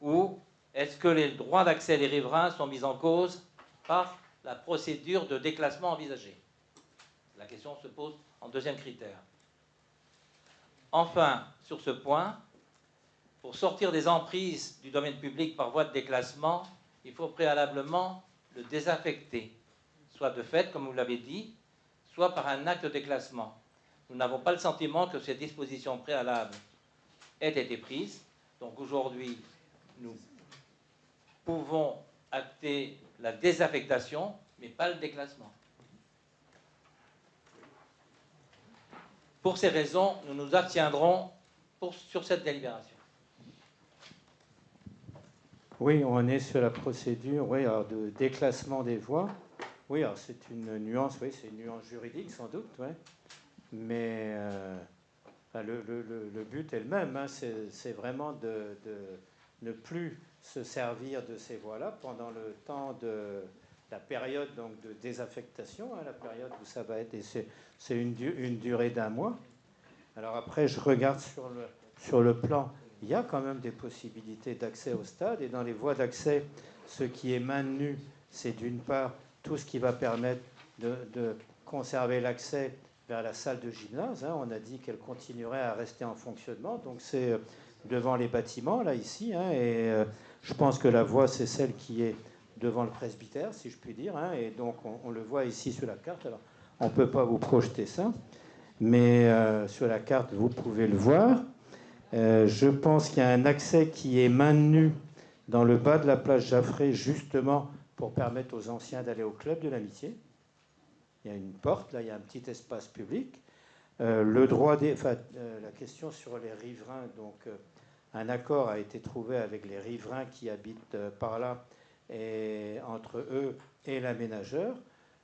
ou est-ce que les droits d'accès des riverains sont mis en cause par la procédure de déclassement envisagée? La question se pose en deuxième critère. Enfin, sur ce point, pour sortir des emprises du domaine public par voie de déclassement, il faut préalablement le désaffecter, soit de fait, comme vous l'avez dit, soit par un acte de déclassement. Nous n'avons pas le sentiment que ces dispositions préalables aient été prises. Donc aujourd'hui, nous pouvons acter la désaffectation, mais pas le déclassement. Pour ces raisons, nous nous abstiendrons sur cette délibération. Oui, on est sur la procédure alors de déclassement des voies. Oui, alors c'est une nuance, oui, c'est une nuance juridique sans doute, ouais. Mais le but est le même, hein, c'est vraiment de ne plus se servir de ces voies-là pendant le temps de la période donc, de désaffectation, hein, la période où ça va être, et c'est une durée d'1 mois. Alors après, je regarde sur le plan, il y a quand même des possibilités d'accès au stade, et dans les voies d'accès, ce qui est maintenu, c'est d'une part tout ce qui va permettre de conserver l'accès vers la salle de gymnase. Hein. On a dit qu'elle continuerait à rester en fonctionnement, donc c'est devant les bâtiments, là, ici, hein, et je pense que la voie, c'est celle qui est devant le presbytère, si je puis dire, hein, et donc on le voit ici sur la carte. Alors, on ne peut pas vous projeter ça, mais sur la carte, vous pouvez le voir. Je pense qu'il y a un accès qui est maintenu dans le bas de la place Jaffré, justement pour permettre aux anciens d'aller au club de l'amitié. Il y a une porte, là, il y a un petit espace public. La question sur les riverains, donc un accord a été trouvé avec les riverains qui habitent par là, et entre eux et l'aménageur,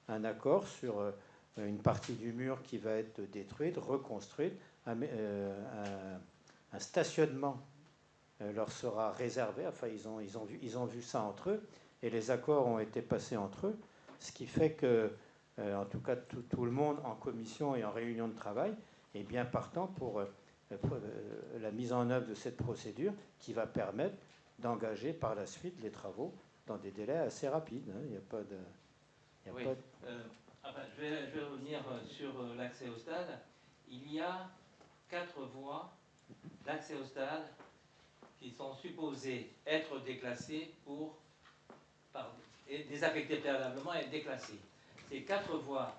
un accord sur une partie du mur qui va être détruite, reconstruite, un stationnement leur sera réservé. Enfin, ils ont vu ça entre eux, et les accords ont été passés entre eux, ce qui fait que, en tout cas, tout le monde en commission et en réunion de travail est bien partant pour la mise en œuvre de cette procédure qui va permettre d'engager par la suite les travaux dans des délais assez rapides. Hein. Il n'y a pas de... Je vais revenir sur l'accès au stade. Il y a 4 voies d'accès au stade qui sont supposées être déclassées et désaffectées préalablement et déclassées. Ces 4 voies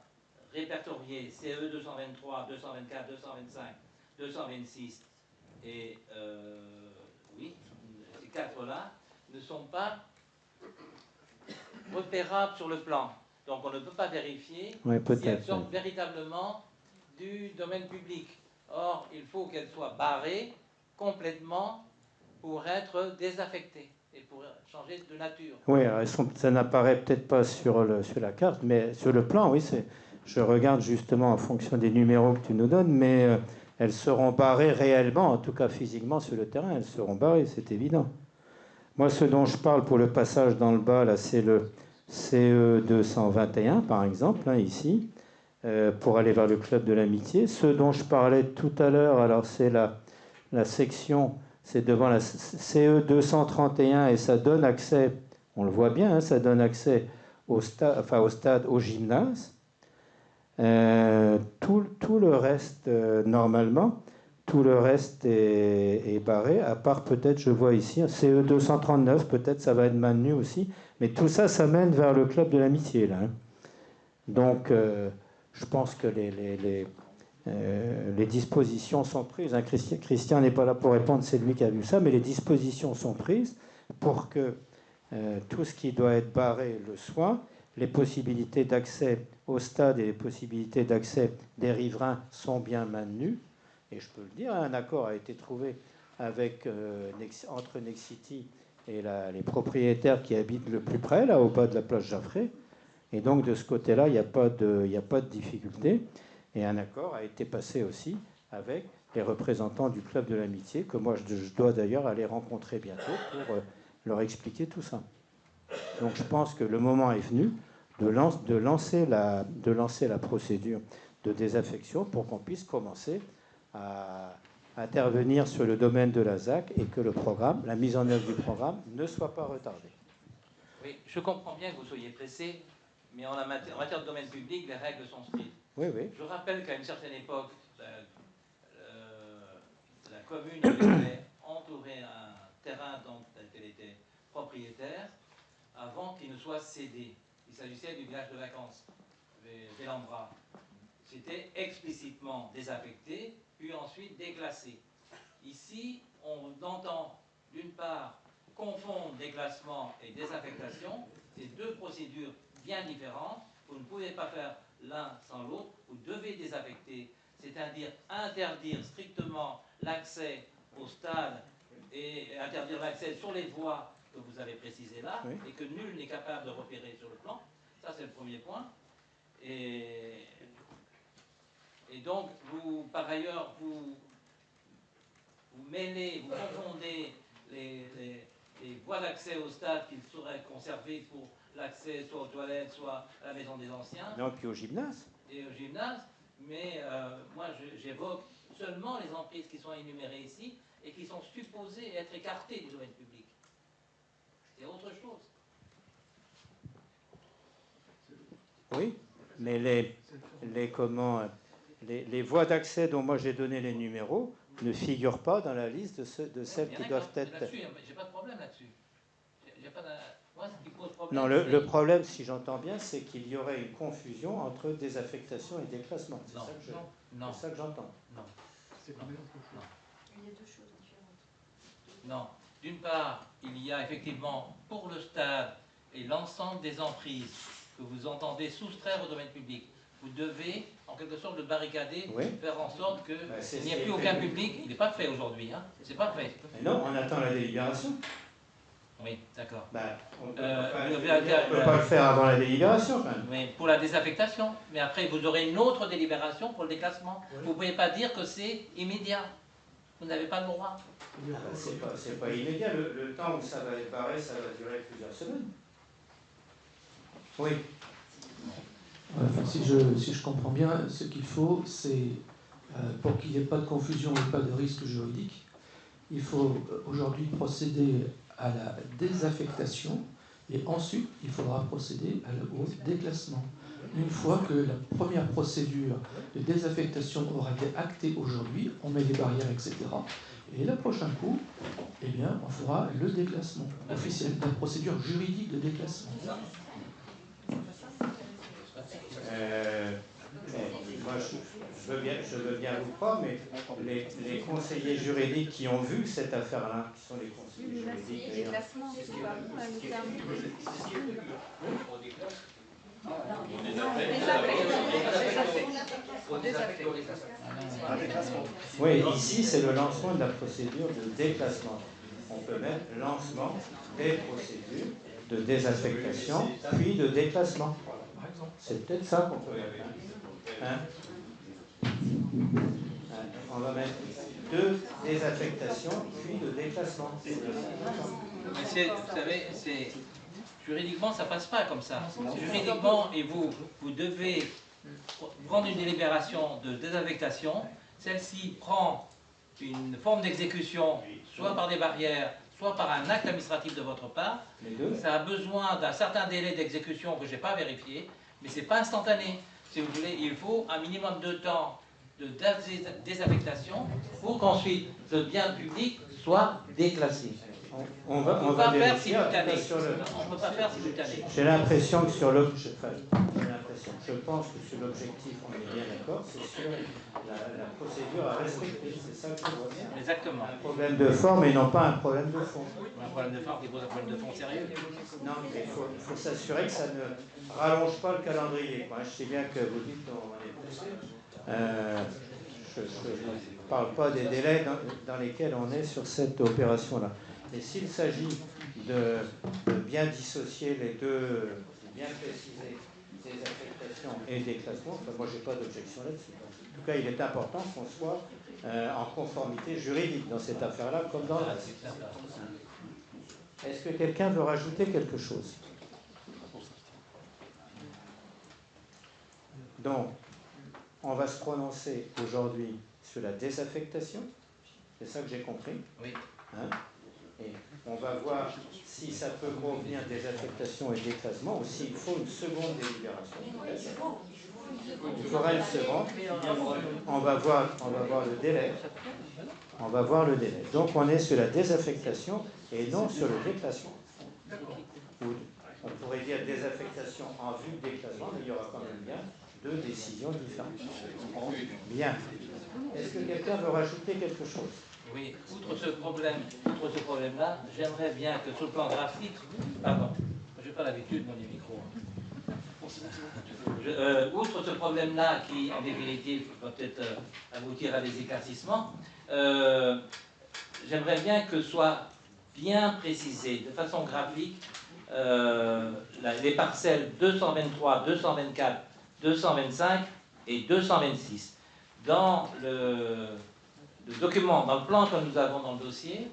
répertoriées CE 223, 224, 225, 226 et ces 4-là ne sont pas repérables sur le plan. Donc on ne peut pas vérifier si elles sortent véritablement du domaine public. Or, il faut qu'elles soient barrées complètement pour être désaffectées. et pour changer de nature. Oui, alors ça n'apparaît peut-être pas sur la carte, mais sur le plan, oui, je regarde justement en fonction des numéros que tu nous donnes, mais elles seront barrées réellement, en tout cas physiquement sur le terrain, elles seront barrées, c'est évident. Moi, ce dont je parle pour le passage dans le bas, là, c'est le CE 221, par exemple, hein, ici, pour aller vers le club de l'amitié. Ce dont je parlais tout à l'heure, alors c'est la section, c'est devant la CE 231 et ça donne accès, on le voit bien, hein, ça donne accès au stade, au gymnase. Tout le reste, normalement, tout le reste est barré, à part peut-être, je vois ici, CE 239, peut-être ça va être maintenu aussi, mais tout ça, ça mène vers le club de l'amitié, là. Hein. Donc, je pense que les dispositions sont prises. Hein. Christian n'est pas là pour répondre, c'est lui qui a vu ça, mais les dispositions sont prises pour que tout ce qui doit être barré le soit. Les possibilités d'accès au stade et les possibilités d'accès des riverains sont bien maintenues. Et je peux le dire, un accord a été trouvé entre Nexity et les propriétaires qui habitent le plus près, là, au bas de la plage Jaffré. Et donc, de ce côté-là, il n'y a pas de difficulté. Et un accord a été passé aussi avec les représentants du club de l'amitié, que moi, je dois d'ailleurs aller rencontrer bientôt pour leur expliquer tout ça. Donc, je pense que le moment est venu de lancer la procédure de désaffection pour qu'on puisse commencer à intervenir sur le domaine de la ZAC et que la mise en œuvre du programme ne soit pas retardée. Oui, je comprends bien que vous soyez pressé, mais en matière de domaine public, les règles sont strictes. Oui, oui. Je rappelle qu'à une certaine époque, la commune devait entourer un terrain dont elle était propriétaire avant qu'il ne soit cédé. Il s'agissait du village de vacances, Vélambra. C'était explicitement désaffecté, puis ensuite déclassé. Ici, on entend d'une part confondre déclassement et désaffectation. C'est deux procédures bien différentes. Vous ne pouvez pas faire l'un sans l'autre. Vous devez désaffecter, c'est-à-dire interdire strictement l'accès au stade et interdire l'accès sur les voies que vous avez précisées là, oui, et que nul n'est capable de repérer sur le plan. Ça, c'est le premier point. Et donc, par ailleurs, vous confondez les voies d'accès au stade qui seraient conservées pour l'accès soit aux toilettes, soit à la maison des anciens. Non, puis au gymnase. Et au gymnase. Mais moi, j'évoque seulement les emprises qui sont énumérées ici et qui sont supposées être écartées du domaine public. C'est autre chose. Oui, mais les voies d'accès dont moi j'ai donné les numéros ne figurent pas dans la liste de celles qui doivent être... J'ai pas de problème là-dessus. Moi, ce qui pose problème... Non, le problème, si j'entends bien, c'est qu'il y aurait une confusion entre désaffectation et déclassement. C'est ça que j'entends. Non. C'est pas autre chose. Non. Il y a deux choses différentes. Non. D'une part, il y a effectivement pour le stade et l'ensemble des emprises que vous entendez soustraire au domaine public, vous devez, en quelque sorte, le barricader, oui, faire en sorte qu'il n'y ait plus aucun public. Il n'est pas fait aujourd'hui, hein. C'est pas fait. Mais non, on attend la délibération. Oui, d'accord. On ne peut pas le faire avant la délibération, quand même. Mais pour la désaffectation. Mais après, vous aurez une autre délibération pour le déclassement. Oui. Vous ne pouvez pas dire que c'est immédiat. Vous n'avez pas le droit. C'est pas immédiat. Le temps où ça va être barré, ça va durer plusieurs semaines. Oui. Enfin, si je comprends bien, ce qu'il faut, c'est, pour qu'il n'y ait pas de confusion et pas de risque juridique, il faut aujourd'hui procéder à la désaffectation et ensuite il faudra procéder au déclassement. Une fois que la première procédure de désaffectation aura été actée aujourd'hui, on met les barrières, etc. Et le prochain coup, eh bien, on fera le déclassement officiel, la procédure juridique de déclassement. Moi, je veux bien vous croire, mais les conseillers juridiques qui ont vu cette affaire-là, qui sont les conseillers juridiques... Les classements, c'est pas bon, le terme. Oui, ici, c'est le lancement de la procédure de déclassement. on peut mettre lancement des procédures de désaffectation, puis de déclassement. C'est peut-être ça qu'on peut mettre. Hein? On va mettre de désaffectation, puis de déclassement. Mais vous savez, juridiquement, ça passe pas comme ça. Juridiquement, et vous devez prendre une délibération de désaffectation. Celle-ci prend une forme d'exécution, soit par des barrières, soit par un acte administratif de votre part. Ça a besoin d'un certain délai d'exécution que je n'ai pas vérifié, mais ce n'est pas instantané. Si vous voulez, il faut un minimum de temps de désaffectation pour qu'ensuite le bien public soit déclassé. On ne peut pas faire simultané. On peut pas faire simultané. J'ai l'impression que sur l'objectif, je pense que sur l'objectif, on est bien d'accord, c'est sur la procédure à respecter. C'est ça que je vois bien. Exactement. Un problème de forme et non pas un problème de fond. Un problème de forme qui pose un problème de fond sérieux. Non, mais il faut s'assurer que ça ne rallonge pas le calendrier. Moi, je sais bien que vous dites qu'on est poussé. Je ne parle pas des délais dans lesquels on est sur cette opération-là. Et s'il s'agit de bien dissocier les deux, de bien préciser désaffectation et déclassement, enfin, moi je n'ai pas d'objection là-dessus. En tout cas, il est important qu'on soit en conformité juridique dans cette affaire-là, comme dans le reste. Est-ce que quelqu'un veut rajouter quelque chose? Donc, on va se prononcer aujourd'hui sur la désaffectation. C'est ça que j'ai compris. Oui. Hein? Et on va voir si ça peut convenir désaffectation et déclassement ou s'il faut une seconde délibération. Il faudra une seconde. On va voir le délai. On va voir le délai. Donc on est sur la désaffectation et non sur le déclassement. On pourrait dire désaffectation en vue de déclassement, mais il y aura quand même bien deux décisions différentes. Bien. Est-ce que quelqu'un veut rajouter quelque chose? Oui, outre ce problème-là, j'aimerais bien que sur le plan graphique, pardon, je n'ai pas l'habitude de mon micro. Outre ce problème-là qui, en définitive, va peut-être aboutir à des éclaircissements, j'aimerais bien que soit bien précisé de façon graphique les parcelles 223, 224, 225 et 226. Dans le document, dans le plan que nous avons dans le dossier,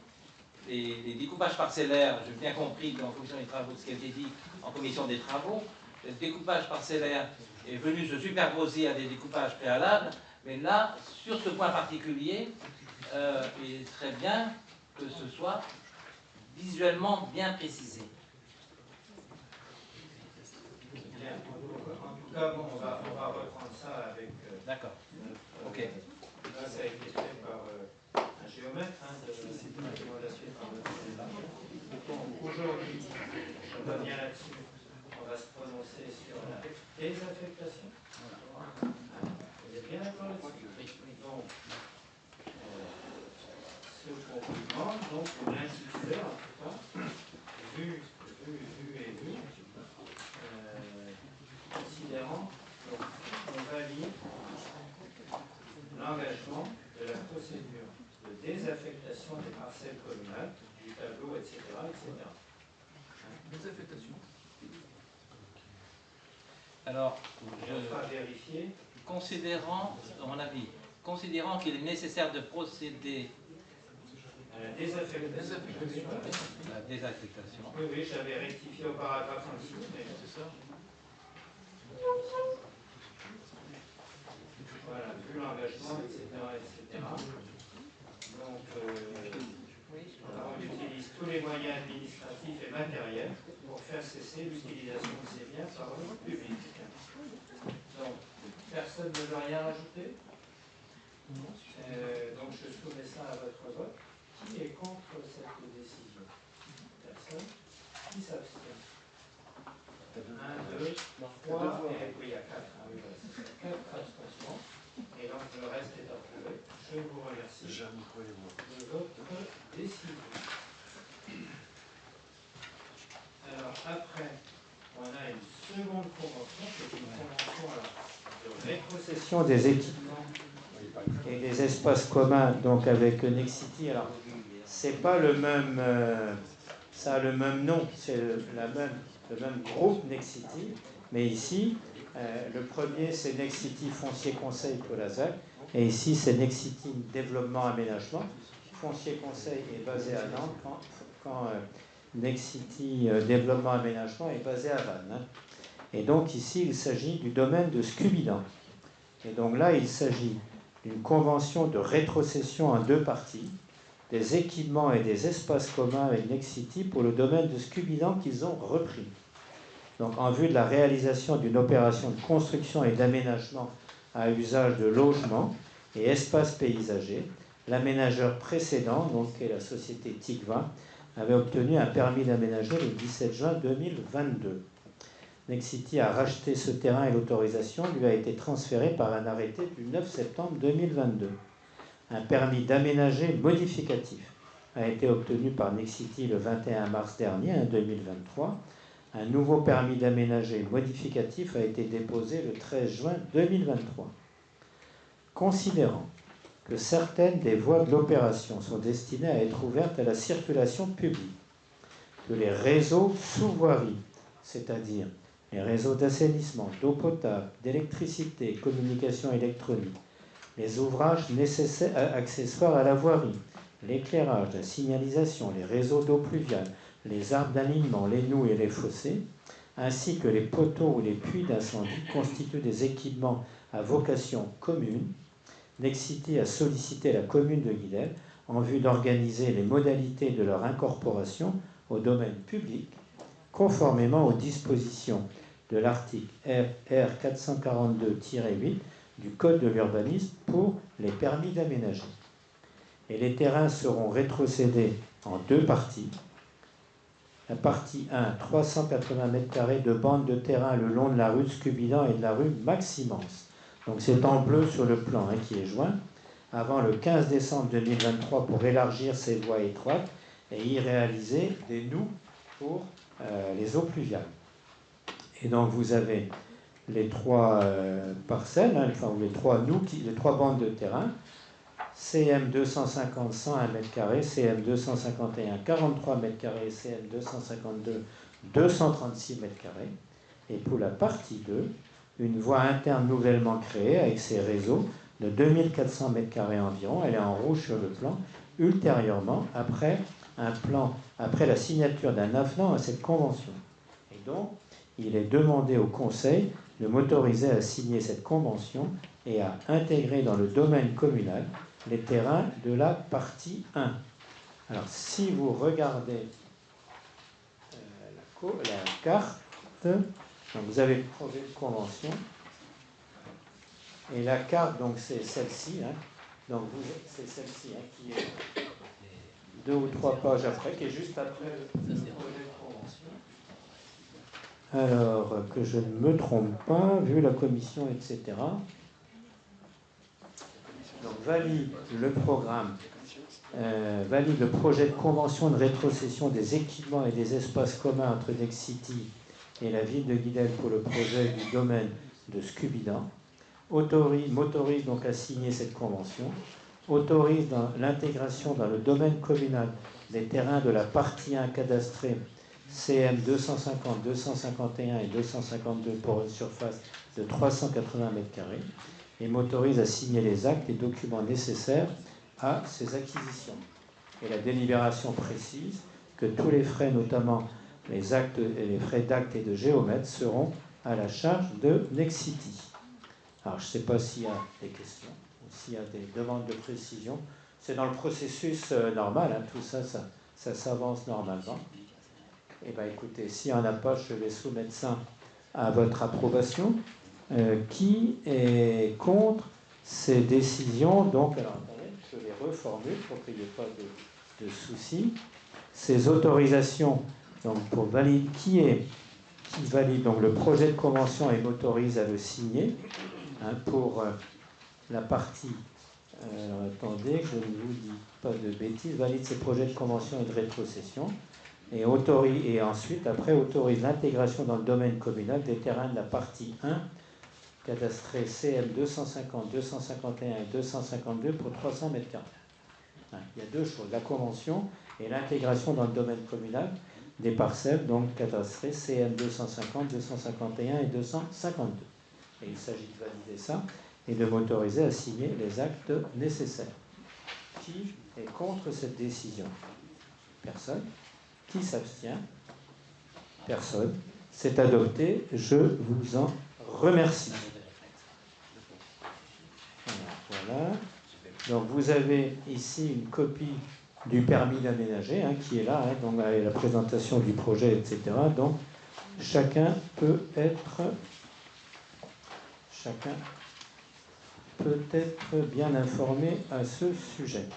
les découpages parcellaires, j'ai bien compris en commission des travaux, ce qui a été dit en commission des travaux, le découpage parcellaire est venu se superposer à des découpages préalables, mais là, sur ce point particulier, il serait bien que ce soit visuellement bien précisé. En tout cas, bon, on va reprendre ça avec... D'accord. Ok. Là, ça a été fait par un géomètre de la recommandation par le débat. Aujourd'hui, on revient là-dessus. On va se prononcer sur la désaffectation. Vous êtes bien d'accord là-dessus? Donc, ce qu'on vous demande, donc, on l'intitulait en tout cas, vu et vu, considérant, donc, on valide l'engagement de la procédure de désaffectation des parcelles communales, du tableau, etc. Désaffectation. Alors, on va vérifier. Considérant, à mon avis, considérant qu'il est nécessaire de procéder à la désaffectation. La désaffectation. Oui, j'avais rectifié au paragraphe en dessous, mais c'est ça. Voilà, vu l'engagement, etc. Donc, on utilise tous les moyens administratifs et matériels pour faire cesser l'utilisation de ces biens par le public. Donc, personne ne veut rien rajouter. Donc, je soumets ça à votre vote. Qui est contre cette décision? Personne. Qui s'abstient? 1, 2, 3, et oui, il y a 4. Ah, oui, voilà, 4 abstentions. Et donc le reste est approuvé. Je vous remercie de votre décision. Alors après, on a une seconde convention, qui est une convention de rétrocession des équipements et des espaces communs, donc avec Nexity. Alors, c'est pas le même, ça a le même nom, c'est le même groupe Nexity, mais ici, le premier c'est Nexity Foncier Conseil Polazac, et ici c'est Nexity Développement Aménagement. Foncier Conseil est basé à Nantes, quand Nexity Développement Aménagement est basé à Vannes. Hein. Et donc ici, il s'agit du domaine de Scubidan. Et donc là, il s'agit d'une convention de rétrocession en deux parties, des équipements et des espaces communs avec Nexity pour le domaine de Scubidan qu'ils ont repris. Donc en vue de la réalisation d'une opération de construction et d'aménagement à usage de logements et espaces paysagers, l'aménageur précédent, donc qui est la société Tigva, avait obtenu un permis d'aménager le 17 juin 2022. Nexity a racheté ce terrain et l'autorisation lui a été transférée par un arrêté du 9 septembre 2022. Un permis d'aménager modificatif a été obtenu par Nexity le 21 mars dernier, 2023. Un nouveau permis d'aménager modificatif a été déposé le 13 juin 2023. Considérant que certaines des voies de l'opération sont destinées à être ouvertes à la circulation publique, que les réseaux sous voirie, c'est-à-dire les réseaux d'assainissement, d'eau potable, d'électricité, communication électronique, les ouvrages nécessaires, accessoires à la voirie, l'éclairage, la signalisation, les réseaux d'eau pluviale, les arbres d'alignement, les noues et les fossés, ainsi que les poteaux ou les puits d'incendie constituent des équipements à vocation commune. Nexity a sollicité la commune de Guidel en vue d'organiser les modalités de leur incorporation au domaine public, conformément aux dispositions de l'article R 442-8 du Code de l'urbanisme pour les permis d'aménager. Et les terrains seront rétrocédés en deux parties. La partie 1, 380 m² de bande de terrain le long de la rue de Scubidan et de la rue Maximans. Donc c'est en bleu sur le plan qui est joint, avant le 15 décembre 2023 pour élargir ces voies étroites et y réaliser des noues pour les eaux pluviales. Et donc vous avez les trois parcelles, enfin les trois noues, les trois bandes de terrain, CM 250 101 m², CM 251 43 m², CM 252 236 m². Et pour la partie 2, une voie interne nouvellement créée avec ses réseaux de 2400 m² environ. Elle est en rouge sur le plan. Ultérieurement, après la signature d'un avenant à cette convention. Et donc, il est demandé au Conseil de m'autoriser à signer cette convention et à intégrer dans le domaine communal les terrains de la partie 1. Alors, si vous regardez la carte, donc vous avez le projet de convention, et la carte, donc c'est celle-ci, donc c'est celle-ci qui est 2 ou 3 pages après, qui est juste après le projet de convention. Alors, que je ne me trompe pas, vu la commission, etc. Donc, valide le programme, valide le projet de convention de rétrocession des équipements et des espaces communs entre Nexity et la ville de Guidel pour le projet du domaine de Scubidan, m'autorise donc à signer cette convention, autorise l'intégration dans le domaine communal des terrains de la partie 1 cadastrée CM 250, 251 et 252 pour une surface de 380 m², et m'autorise à signer les actes et documents nécessaires à ces acquisitions. Et la délibération précise que tous les frais, notamment les frais d'acte et de géomètre, seront à la charge de Nexity. Alors, je ne sais pas s'il y a des questions ou s'il y a des demandes de précision. C'est dans le processus normal, tout ça s'avance normalement. Eh bien, écoutez, s'il n'y en a pas, je vais soumettre ça à votre approbation. Qui est contre ces décisions? Donc, alors, attendez, je les reformule pour qu'il n'y ait pas de soucis. Ces autorisations, donc, pour valider, qui valide donc le projet de convention et m'autorise à le signer pour la partie. Alors, attendez, que je ne vous dis pas de bêtises. Valide ces projets de convention et de rétrocession. Et ensuite, après, autorise l'intégration dans le domaine communal des terrains de la partie 1, cadastrés CM 250, 251 et 252 pour 300 m². Il y a deux choses, la convention et l'intégration dans le domaine communal des parcelles, donc cadastrées CM 250, 251 et 252. Et il s'agit de valider ça et de m'autoriser à signer les actes nécessaires. Qui est contre cette décision? Personne. Qui s'abstient? Personne. C'est adopté. Je vous en remercie. Voilà. Donc vous avez ici une copie du permis d'aménager qui est là, donc avec la présentation du projet, etc. Donc chacun peut être bien informé à ce sujet.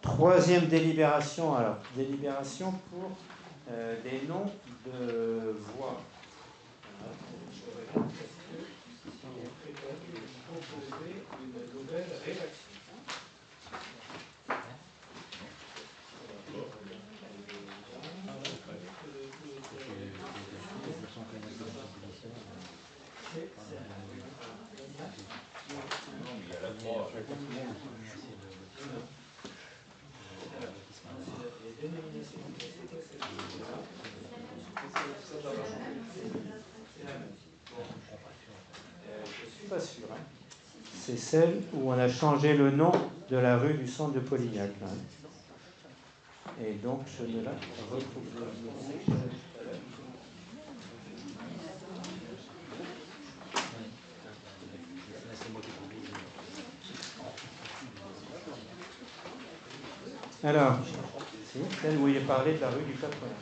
Troisième délibération, alors délibération pour des noms de voies. Je regarde parce que on est prévu de proposer une nouvelle rédaction. Je ne suis pas sûr. C'est celle où on a changé le nom de la rue du centre de Polignac. Et donc, je ne la retrouve pas. Alors, c'est celle où il est parlé de la rue du Patronat.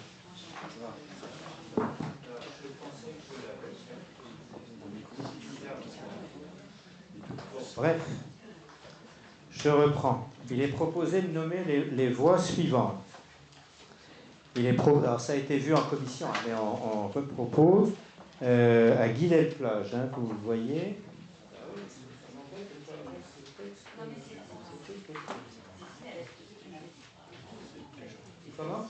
Bref, je reprends. Il est proposé de nommer les voies suivantes. Alors ça a été vu en commission, mais on repropose à Guy-Delplage, vous le voyez. Comment ?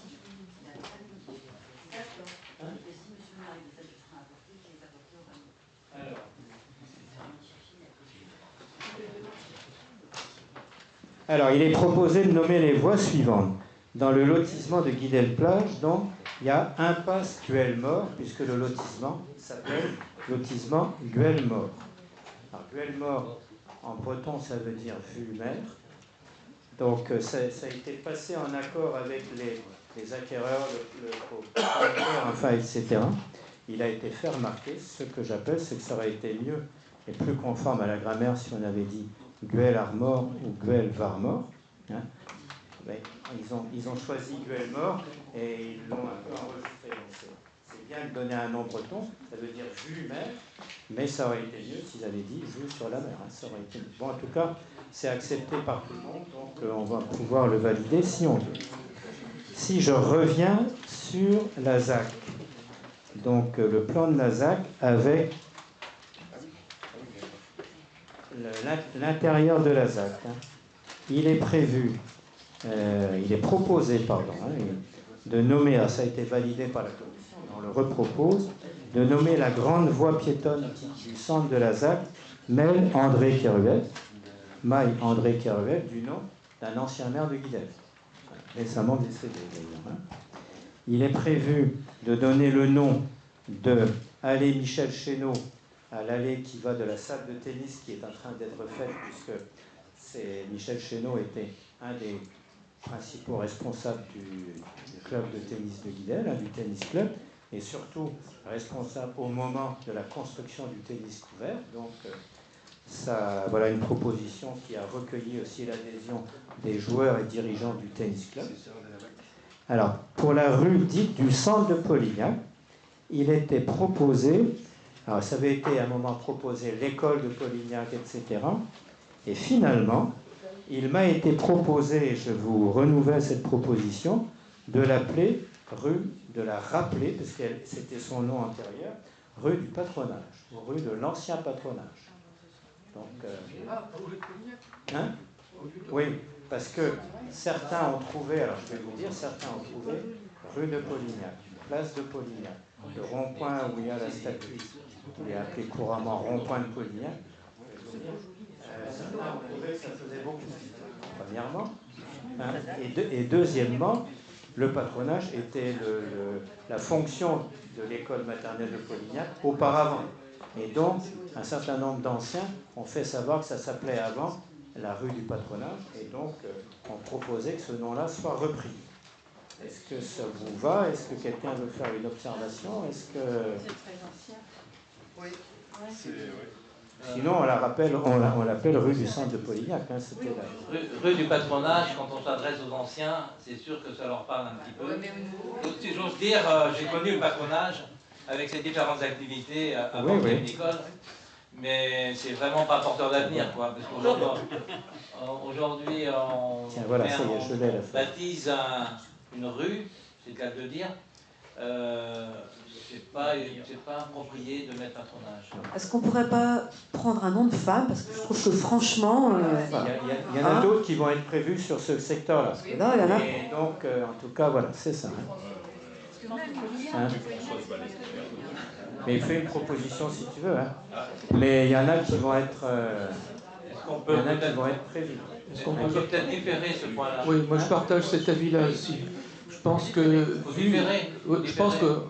Alors, il est proposé de nommer les voies suivantes. Dans le lotissement de Guy-Delplage, donc, il y a impasse Guelmort, puisque le lotissement s'appelle lotissement Guelmort. Alors, Guelmort, en breton, ça veut dire vue-mer. Donc, ça a été passé en accord avec les acquéreurs, le propriétaire, enfin, etc. Il a été fait remarquer, ce que j'appelle, c'est que ça aurait été mieux et plus conforme à la grammaire si on avait dit Guel-Armor ou Guel-Varmor. Mais ils ont choisi Guelmort et ils l'ont un peu enregistré. Donc c'est bien de donner un nom breton, ça veut dire vue-mer, mais ça aurait été mieux s'ils avaient dit vue sur la mer. Ça aurait été... Bon, en tout cas, c'est accepté par tout le monde, donc on va pouvoir le valider si on veut. Si je reviens sur la ZAC, donc le plan de la ZAC avec l'intérieur de la ZAC, il est prévu, il est proposé, de nommer, alors ça a été validé par la commission, mais on le repropose, de nommer la grande voie piétonne du centre de la ZAC, Maille André Kerouet, du nom d'un ancien maire de Guidel, récemment décédé d'ailleurs. Il est prévu de donner le nom de allée Michel Chénaud à l'allée qui va de la salle de tennis qui est en train d'être faite, puisque Michel Chénaud était un des principaux responsables du club de tennis de Guidel, du tennis club, et surtout responsable au moment de la construction du tennis couvert. Donc ça, voilà une proposition qui a recueilli aussi l'adhésion des joueurs et dirigeants du tennis club. Alors, pour la rue dite du centre de Polignac, il était proposé, alors ça avait été à un moment proposé l'école de Polignac, etc. Et finalement, il m'a été proposé, et je vous renouvelle cette proposition, de l'appeler de la rappeler, parce que c'était son nom antérieur, rue du patronage, ou rue de l'ancien patronage. Donc, oui, parce que certains ont trouvé, alors je vais vous dire, certains ont trouvé rue de Polignac, place de Polignac, le rond-point où il y a la statue, il est appelé couramment rond-point de Polignac. certains ont trouvé que ça faisait beaucoup, premièrement. Hein, et deuxièmement, le patronage était la fonction de l'école maternelle de Polignac auparavant. Et donc, un certain nombre d'anciens ont fait savoir que ça s'appelait avant la rue du patronage, et donc ont proposé que ce nom-là soit repris. Est-ce que ça vous va? Est-ce que quelqu'un veut faire une observation? Est-ce que... C'est très ancien. Oui. Sinon, on l'appelle rue du centre de Polignac. Hein, c'était rue du patronage, quand on s'adresse aux anciens, c'est sûr que ça leur parle un petit peu. Donc, si j'ose dire, j'ai connu le patronage avec ses différentes activités avant une école, mais c'est vraiment pas porteur d'avenir, quoi. Parce qu'aujourd'hui, on baptise une rue, c'est le cas de le dire. C'est pas approprié de mettre patronage. Est-ce qu'on pourrait pas prendre un nom de femme? Parce que je trouve que franchement... Il y en a d'autres qui vont être prévus sur ce secteur-là. Non, il y en a. Et donc, en tout cas, voilà, c'est ça. Hein. Mais il fait une proposition si tu veux. Hein. Mais il y en a qui vont être, prévus. Est-ce qu'on peut peut-être différer ce point-là? Oui, moi je partage cet avis-là aussi. Je pense que... Je pense que...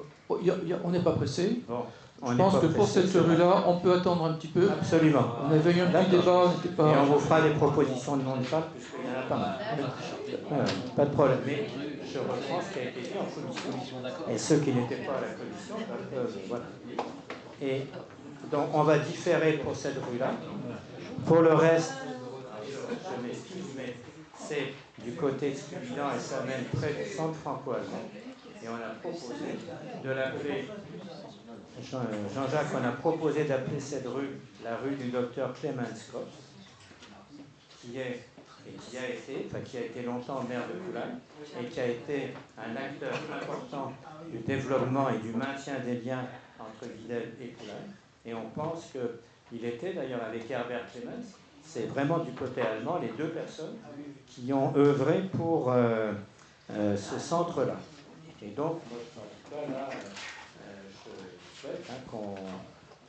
on n'est pas pressé. Bon, je pense que pour cette rue-là, on peut attendre un petit peu. Absolument. On avait eu un petit débat, on n'était pas... Et on vous fera des propositions de nom de femme, puisqu'il y en a pas mal. Pas de problème. Mais je reprends ce qui a été dit en commission. Et ceux qui n'étaient pas à la commission, voilà. Et donc, on va différer pour cette rue-là. Pour le reste, je m'excuse, mais c'est du côté de Scubilan et ça mène près du centre franco-allemand. Et on a proposé de l'appeler, Jean-Jacques, on a proposé d'appeler cette rue la rue du docteur Clemens Kopp, qui a été longtemps maire de Poulain et qui a été un acteur important du développement et du maintien des liens entre Guidel et Poulain. Et on pense qu'il était d'ailleurs avec Herbert Clemens, c'est vraiment du côté allemand, les deux personnes qui ont œuvré pour ce centre-là. Et donc, moi, en tout cas, là, je souhaite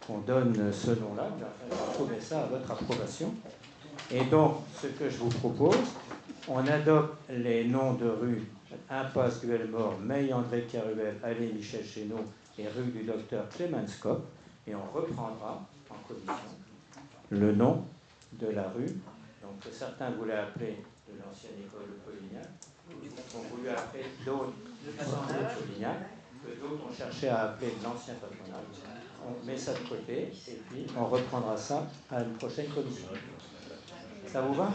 qu'on donne ce nom-là, mais enfin, je soumets ça à votre approbation. Et donc, ce que je vous propose, on adopte les noms de rues Impasse Guelmore, Meille André Caruel, Allée Michel Chénaud et rue du docteur Clemens Kopp, et on reprendra en commission le nom de la rue, donc que certains voulaient appeler de l'ancienne école de Polignac, ont voulu appeler d'autres de Polignac, que d'autres ont cherché à appeler de l'ancien patronage. On met ça de côté et puis on reprendra ça à une prochaine commission. Ça vous va?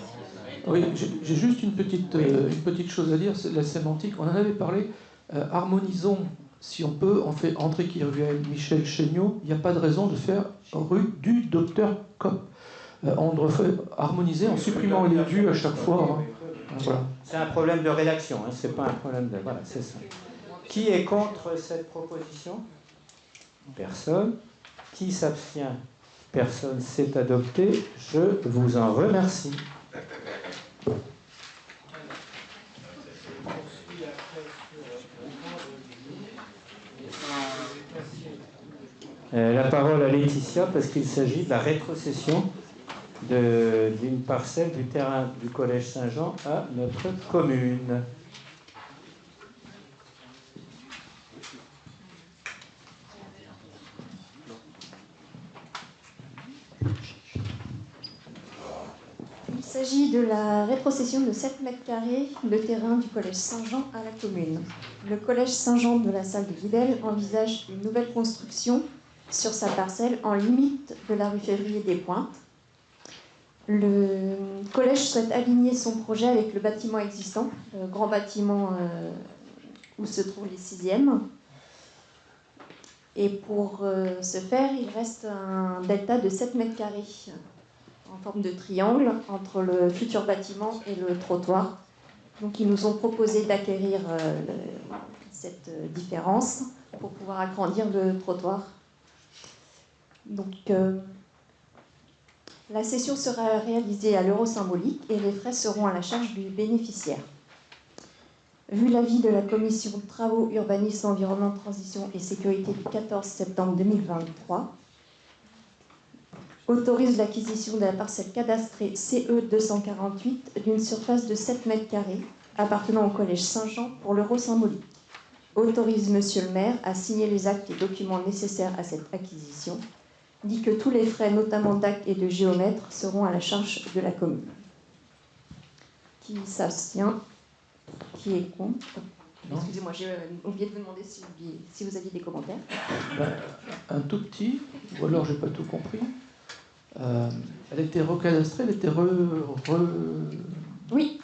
Oui, j'ai juste une petite chose à dire, c'est la sémantique. On en avait parlé. Harmonisons, si on peut, on fait André Caruel, Michel Chénaud. Il n'y a pas de raison de faire rue du docteur Kopp. On devrait harmoniser en supprimant les du à chaque fois. Voilà. C'est un problème de rédaction, hein, c'est pas un problème de... Voilà, c'est ça. Qui est contre cette proposition? Personne. Qui s'abstient? Personne. C'est adopté. Je vous en remercie. La parole à Laetitia parce qu'il s'agit de la rétrocession d'une parcelle du terrain du Collège Saint-Jean à notre commune. Il s'agit de la rétrocession de 7 mètres carrés de terrain du Collège Saint-Jean à la commune. Le Collège Saint-Jean de la salle de Guidel envisage une nouvelle construction sur sa parcelle en limite de la rue Février des Pointes. Le collège souhaite aligner son projet avec le bâtiment existant, le grand bâtiment où se trouvent les 6e. Et pour ce faire, il reste un delta de 7 mètres carrés en forme de triangle entre le futur bâtiment et le trottoir. Donc ils nous ont proposé d'acquérir cette différence pour pouvoir agrandir le trottoir. Donc la cession sera réalisée à l'euro symbolique et les frais seront à la charge du bénéficiaire. Vu l'avis de la commission Travaux, Urbanisme, Environnement, Transition et Sécurité du 14 septembre 2023, autorise l'acquisition de la parcelle cadastrée CE 248 d'une surface de 7 mètres carrés appartenant au collège Saint-Jean pour l'euro symbolique. Autorise Monsieur le maire à signer les actes et documents nécessaires à cette acquisition. Dit que tous les frais, notamment d'actes et de géomètre, seront à la charge de la commune. Qui s'abstient? Qui est contre? Excusez-moi, j'ai oublié de vous demander si vous aviez des commentaires. Un tout petit, ou alors j'ai pas tout compris. Elle était recadastrée, elle était Oui.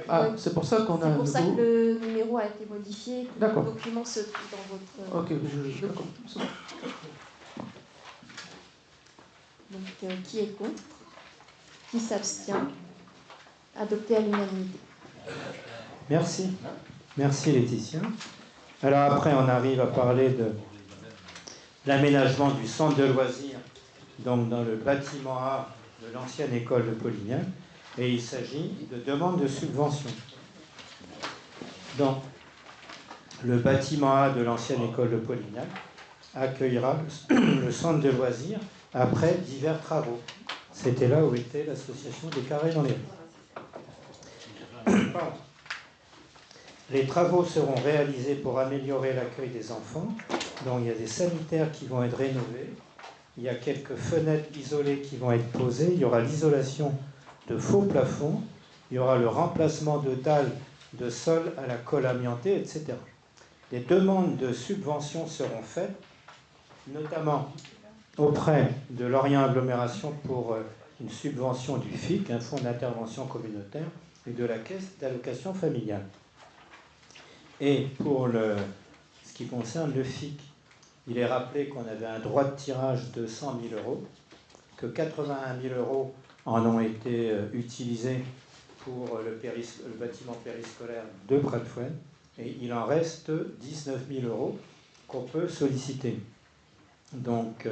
Ah, c'est pour ça qu'on a. C'est pour ça que le numéro a été modifié, que D'accord. le document se trouve dans votre. Ok, d'accord. C'est bon. Donc, qui est contre? Qui s'abstient? Adopté à l'unanimité. Merci. Merci Laetitia. Alors après, on arrive à parler de l'aménagement du centre de loisirs, donc dans le bâtiment A de l'ancienne école de Polignac, et il s'agit de demande de subvention. Donc, le bâtiment A de l'ancienne école de Polignac accueillera le centre de loisirs après divers travaux. C'était là où était l'association des carrés dans les rues. Les travaux seront réalisés pour améliorer l'accueil des enfants. Donc il y a des sanitaires qui vont être rénovés. Il y a quelques fenêtres isolées qui vont être posées. Il y aura l'isolation de faux plafonds. Il y aura le remplacement de dalles de sol à la colle amiantée, etc. Des demandes de subventions seront faites, notamment auprès de Lorient Agglomération pour une subvention du FIC, un fonds d'intervention communautaire, et de la caisse d'allocation familiale. Et pour ce qui concerne le FIC, il est rappelé qu'on avait un droit de tirage de 100 000 €, que 81 000 € en ont été utilisés pour le bâtiment périscolaire de Pratfouenne, et il en reste 19 000 € qu'on peut solliciter. Donc,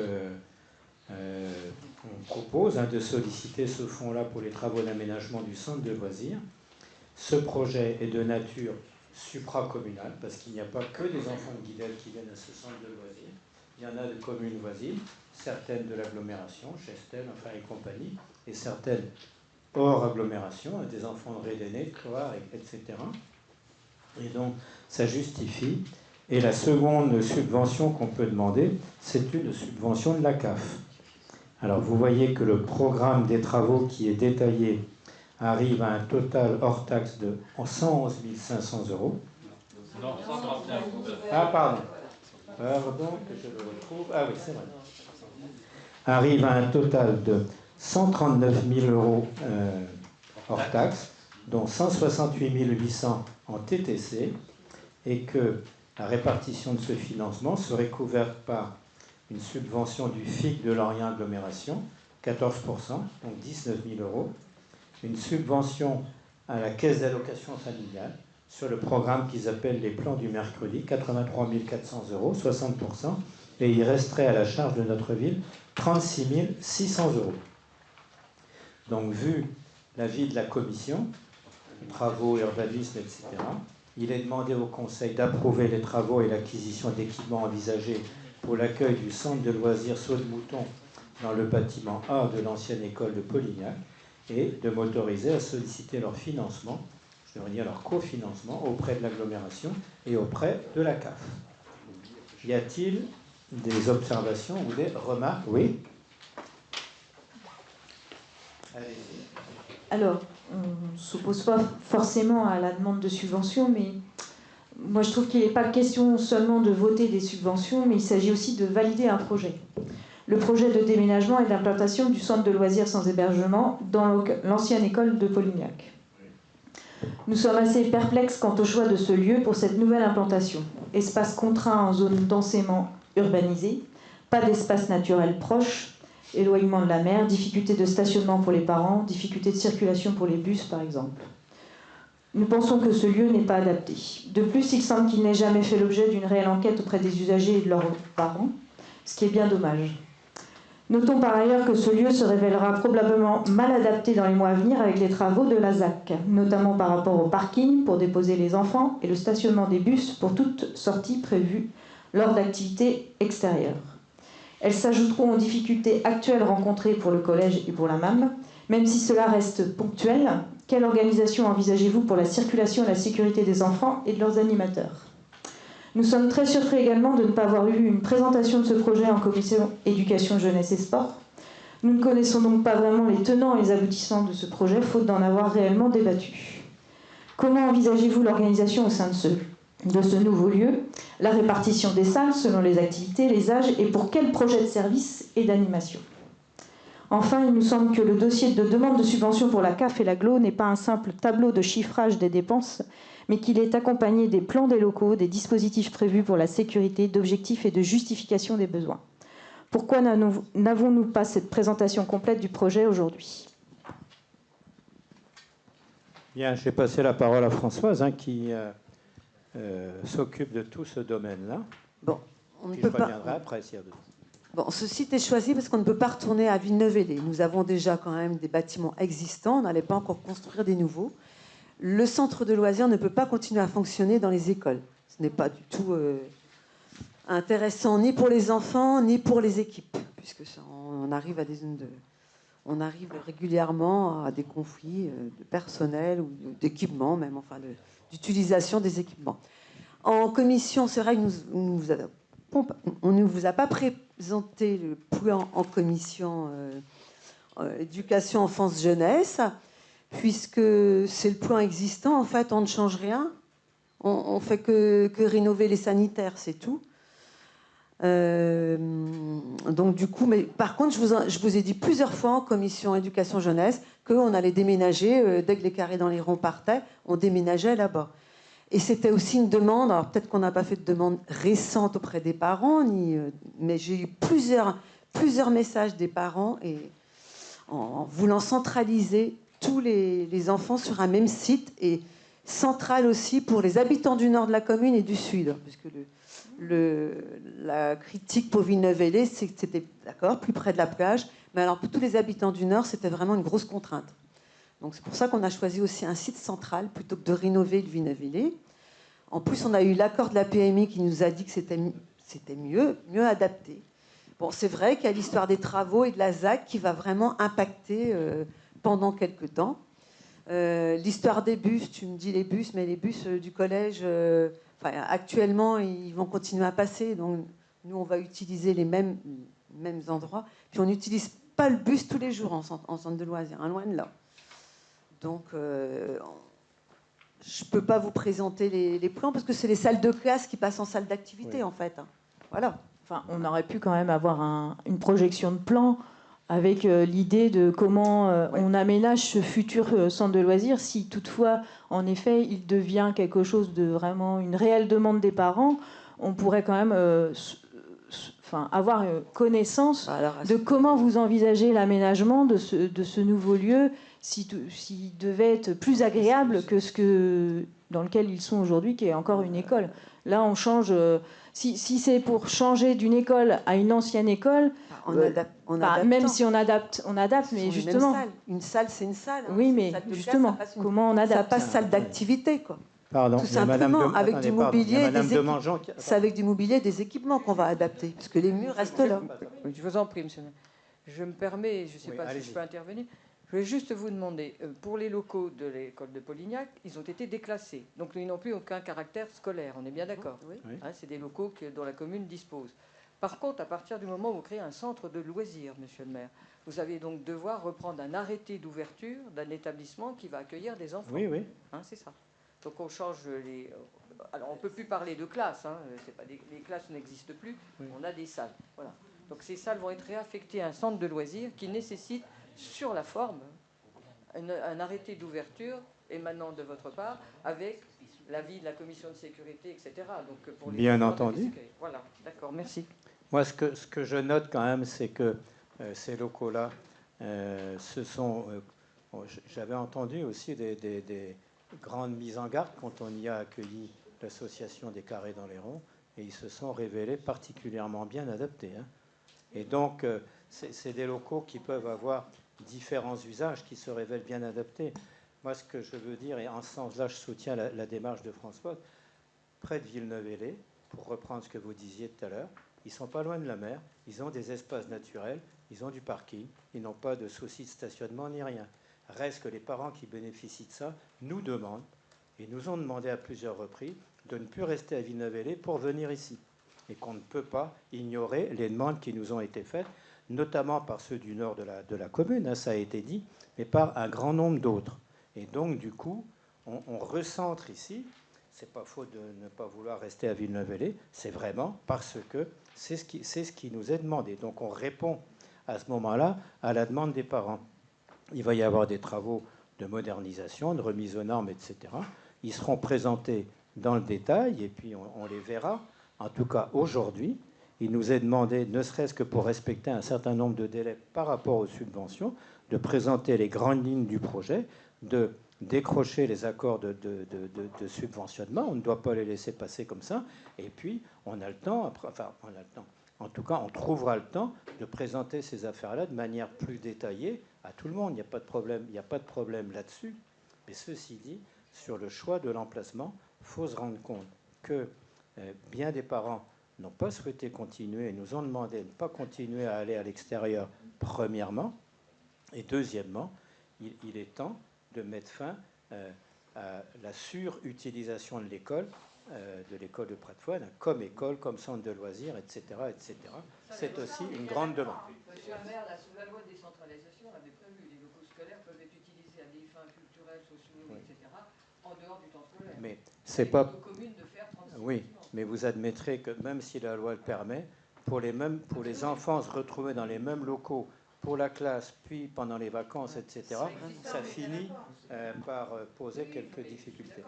on propose de solliciter ce fonds-là pour les travaux d'aménagement du centre de loisirs. Ce projet est de nature supracommunale, parce qu'il n'y a pas que des enfants de Guidel qui viennent à ce centre de loisirs. Il y en a de communes voisines, certaines de l'agglomération, Chestel, enfin et compagnie, et certaines hors agglomération, des enfants de Rédéné, de Cloire, etc. Et donc, ça justifie. Et la seconde subvention qu'on peut demander, c'est une subvention de la CAF. Alors, vous voyez que le programme des travaux qui est détaillé arrive à un total hors taxe de 111 500 €. Non, 139. Ah, pardon. Pardon, que je le retrouve. Ah oui, c'est vrai. Arrive à un total de 139 000 € hors taxe, dont 168 800 en TTC, et que la répartition de ce financement serait couverte par une subvention du FIC de Lorient Agglomération, 14%, donc 19 000 €, une subvention à la caisse d'allocation familiale sur le programme qu'ils appellent les plans du mercredi, 83 400 €, 60%, et il resterait à la charge de notre ville 36 600 €. Donc, vu l'avis de la commission, travaux, urbanisme, etc., il est demandé au Conseil d'approuver les travaux et l'acquisition d'équipements envisagés pour l'accueil du centre de loisirs Saut de Mouton dans le bâtiment A de l'ancienne école de Polignac et de m'autoriser à solliciter leur financement, je devrais dire leur cofinancement, auprès de l'agglomération et auprès de la CAF. Y a-t-il des observations ou des remarques? Oui. Allez-y. Alors, on ne s'oppose pas forcément à la demande de subvention, mais moi je trouve qu'il n'est pas question seulement de voter des subventions, mais il s'agit aussi de valider un projet. Le projet de déménagement et d'implantation du centre de loisirs sans hébergement dans l'ancienne école de Polignac. Nous sommes assez perplexes quant au choix de ce lieu pour cette nouvelle implantation. Espace contraint en zone densément urbanisée, pas d'espace naturel proche, éloignement de la mer, difficultés de stationnement pour les parents, difficultés de circulation pour les bus par exemple. Nous pensons que ce lieu n'est pas adapté. De plus, il semble qu'il n'ait jamais fait l'objet d'une réelle enquête auprès des usagers et de leurs parents, ce qui est bien dommage. Notons par ailleurs que ce lieu se révélera probablement mal adapté dans les mois à venir avec les travaux de la ZAC, notamment par rapport au parking pour déposer les enfants et le stationnement des bus pour toute sortie prévue lors d'activités extérieures. Elles s'ajouteront aux difficultés actuelles rencontrées pour le collège et pour la MAM. Même si cela reste ponctuel, quelle organisation envisagez-vous pour la circulation et la sécurité des enfants et de leurs animateurs? Nous sommes très surpris également de ne pas avoir eu une présentation de ce projet en commission éducation, jeunesse et sport. Nous ne connaissons donc pas vraiment les tenants et les aboutissants de ce projet, faute d'en avoir réellement débattu. Comment envisagez-vous l'organisation au sein de ce nouveau lieu, la répartition des salles selon les activités, les âges et pour quel projet de service et d'animation? Enfin, il nous semble que le dossier de demande de subvention pour la CAF et l'AGLO n'est pas un simple tableau de chiffrage des dépenses, mais qu'il est accompagné des plans des locaux, des dispositifs prévus pour la sécurité, d'objectifs et de justification des besoins. Pourquoi n'avons-nous pas cette présentation complète du projet aujourd'hui? Bien, je vais passer la parole à Françoise, qui s'occupe de tout ce domaine-là. Bon, on ne Puis peut je reviendrai après s'il y a besoin. Bon, ce site est choisi parce qu'on ne peut pas retourner à Villeneuve-Hellé. Nous avons déjà quand même des bâtiments existants, on n'allait pas encore construire des nouveaux. Le centre de loisirs ne peut pas continuer à fonctionner dans les écoles. Ce n'est pas du tout intéressant ni pour les enfants ni pour les équipes, puisque on arrive à des zones on arrive régulièrement à des conflits de personnel ou d'équipement même, enfin d'utilisation des équipements. En commission, c'est vrai que on ne vous a pas présenté le plan en commission éducation, enfance, jeunesse, puisque c'est le plan existant. En fait, on ne change rien. On fait que rénover les sanitaires, c'est tout. Donc du coup, mais par contre, je vous ai dit plusieurs fois en commission éducation jeunesse qu'on allait déménager dès que les carrés dans les ronds partaient, on déménageait là-bas. Et c'était aussi une demande, alors peut-être qu'on n'a pas fait de demande récente auprès des parents, mais j'ai eu plusieurs messages des parents et en voulant centraliser tous les enfants sur un même site et central aussi pour les habitants du nord de la commune et du sud, puisque la critique pour Villeneuve-Hellé, c'est que c'était d'accord, plus près de la plage, mais alors pour tous les habitants du nord, c'était vraiment une grosse contrainte. Donc c'est pour ça qu'on a choisi aussi un site central plutôt que de rénover le Villeneuve-Hellé. En plus, on a eu l'accord de la PMI qui nous a dit que c'était mieux adapté. Bon, c'est vrai qu'il y a l'histoire des travaux et de la ZAC qui va vraiment impacter pendant quelques temps. L'histoire des bus, tu me dis les bus, mais les bus du collège, actuellement, ils vont continuer à passer. Donc, nous, on va utiliser les mêmes endroits. Puis, on n'utilise pas le bus tous les jours en centre de loisirs, loin de là. Donc, je ne peux pas vous présenter les plans parce que c'est les salles de classe qui passent en salle d'activité, en fait. Voilà. Enfin, on aurait pu quand même avoir une projection de plan avec l'idée de comment on aménage ce futur centre de loisirs si toutefois, en effet, il devient quelque chose de vraiment une réelle demande des parents. On pourrait quand même avoir connaissance de comment vous envisagez l'aménagement de ce nouveau lieu s'il devait être plus agréable que dans lequel ils sont aujourd'hui, qui est encore une école. Là, on change... Si c'est pour changer d'une école à une ancienne école, même si on adapte, mais justement... Une salle, c'est une salle. Oui, mais justement, comment on adapte? Ça passe salle d'activité, quoi. Pardon, tout simplement, avec du mobilier, c'est avec du mobilier, des équipements qu'on va adapter, parce que les murs restent là. Je vous en prie, monsieur. Je me permets, je ne sais pas si je peux intervenir. Je vais juste vous demander, pour les locaux de l'école de Polignac, ils ont été déclassés. Donc ils n'ont plus aucun caractère scolaire, on est bien d'accord. Oui. C'est des locaux dont la commune dispose. Par contre, à partir du moment où vous créez un centre de loisirs, monsieur le maire, vous allez donc devoir reprendre un arrêté d'ouverture d'un établissement qui va accueillir des enfants. Oui, oui. C'est ça. Donc on change les... Alors on ne peut plus parler de classes, c'est pas les classes n'existent plus, on a des salles. Voilà. Donc ces salles vont être réaffectées à un centre de loisirs qui nécessite sur la forme un arrêté d'ouverture émanant de votre part avec l'avis de la commission de sécurité, etc. Donc pour les bien entendu. Voilà, d'accord, merci. Moi, ce que je note quand même, c'est que ces locaux-là, j'avais entendu aussi des grandes mises en garde quand on y a accueilli l'association des carrés dans les ronds, et ils se sont révélés particulièrement bien adaptés. Et donc, c'est des locaux qui peuvent avoir différents usages, qui se révèlent bien adaptés. Moi, ce que je veux dire, et en ce sens-là, je soutiens la démarche de Françoise, près de Villeneuve-Hellé, pour reprendre ce que vous disiez tout à l'heure, Ils ne sont pas loin de la mer, ils ont des espaces naturels, ils ont du parking, ils n'ont pas de soucis de stationnement ni rien. Reste que les parents qui bénéficient de ça nous demandent, et nous ont demandé à plusieurs reprises, de ne plus rester à Villeneuve-Hellé pour venir ici. Et qu'on ne peut pas ignorer les demandes qui nous ont été faites, notamment par ceux du nord de la commune, hein, ça a été dit, mais par un grand nombre d'autres. Et donc, du coup, on recentre ici. C'est pas faux de ne pas vouloir rester à Villeneuve-Hellé, c'est vraiment parce que c'est ce qui nous est demandé. Donc, on répond à ce moment-là à la demande des parents. Il va y avoir des travaux de modernisation, de remise aux normes, etc. Ils seront présentés dans le détail et puis on les verra. En tout cas, aujourd'hui, il nous est demandé, ne serait-ce que pour respecter un certain nombre de délais par rapport aux subventions, de présenter les grandes lignes du projet, de décrocher les accords de subventionnement. On ne doit pas les laisser passer comme ça. Et puis, on a le temps, enfin, on a le temps. En tout cas, on trouvera le temps de présenter ces affaires-là de manière plus détaillée à tout le monde. Il n'y a pas de problème, il n'y a pas de problème là-dessus. Mais ceci dit, sur le choix de l'emplacement, il faut se rendre compte que bien des parents n'ont pas souhaité continuer et nous ont demandé de ne pas continuer à aller à l'extérieur, premièrement. Et deuxièmement, il est temps de mettre fin à la surutilisation de l'école de Pratfoine, comme école, comme centre de loisirs, etc. etc. C'est aussi une grande demande. Monsieur le maire, sous la loi de décentralisation, on avait prévu que les locaux scolaires peuvent être utilisés à des fins culturelles, sociaux, oui, etc., en dehors du temps scolaire. Mais c'est pas... communes de faire 36 oui, mais vous admettrez que même si la loi le permet, pour les enfants se retrouver dans les mêmes locaux pour la classe, puis pendant les vacances, etc., ça finit par poser quelques difficultés.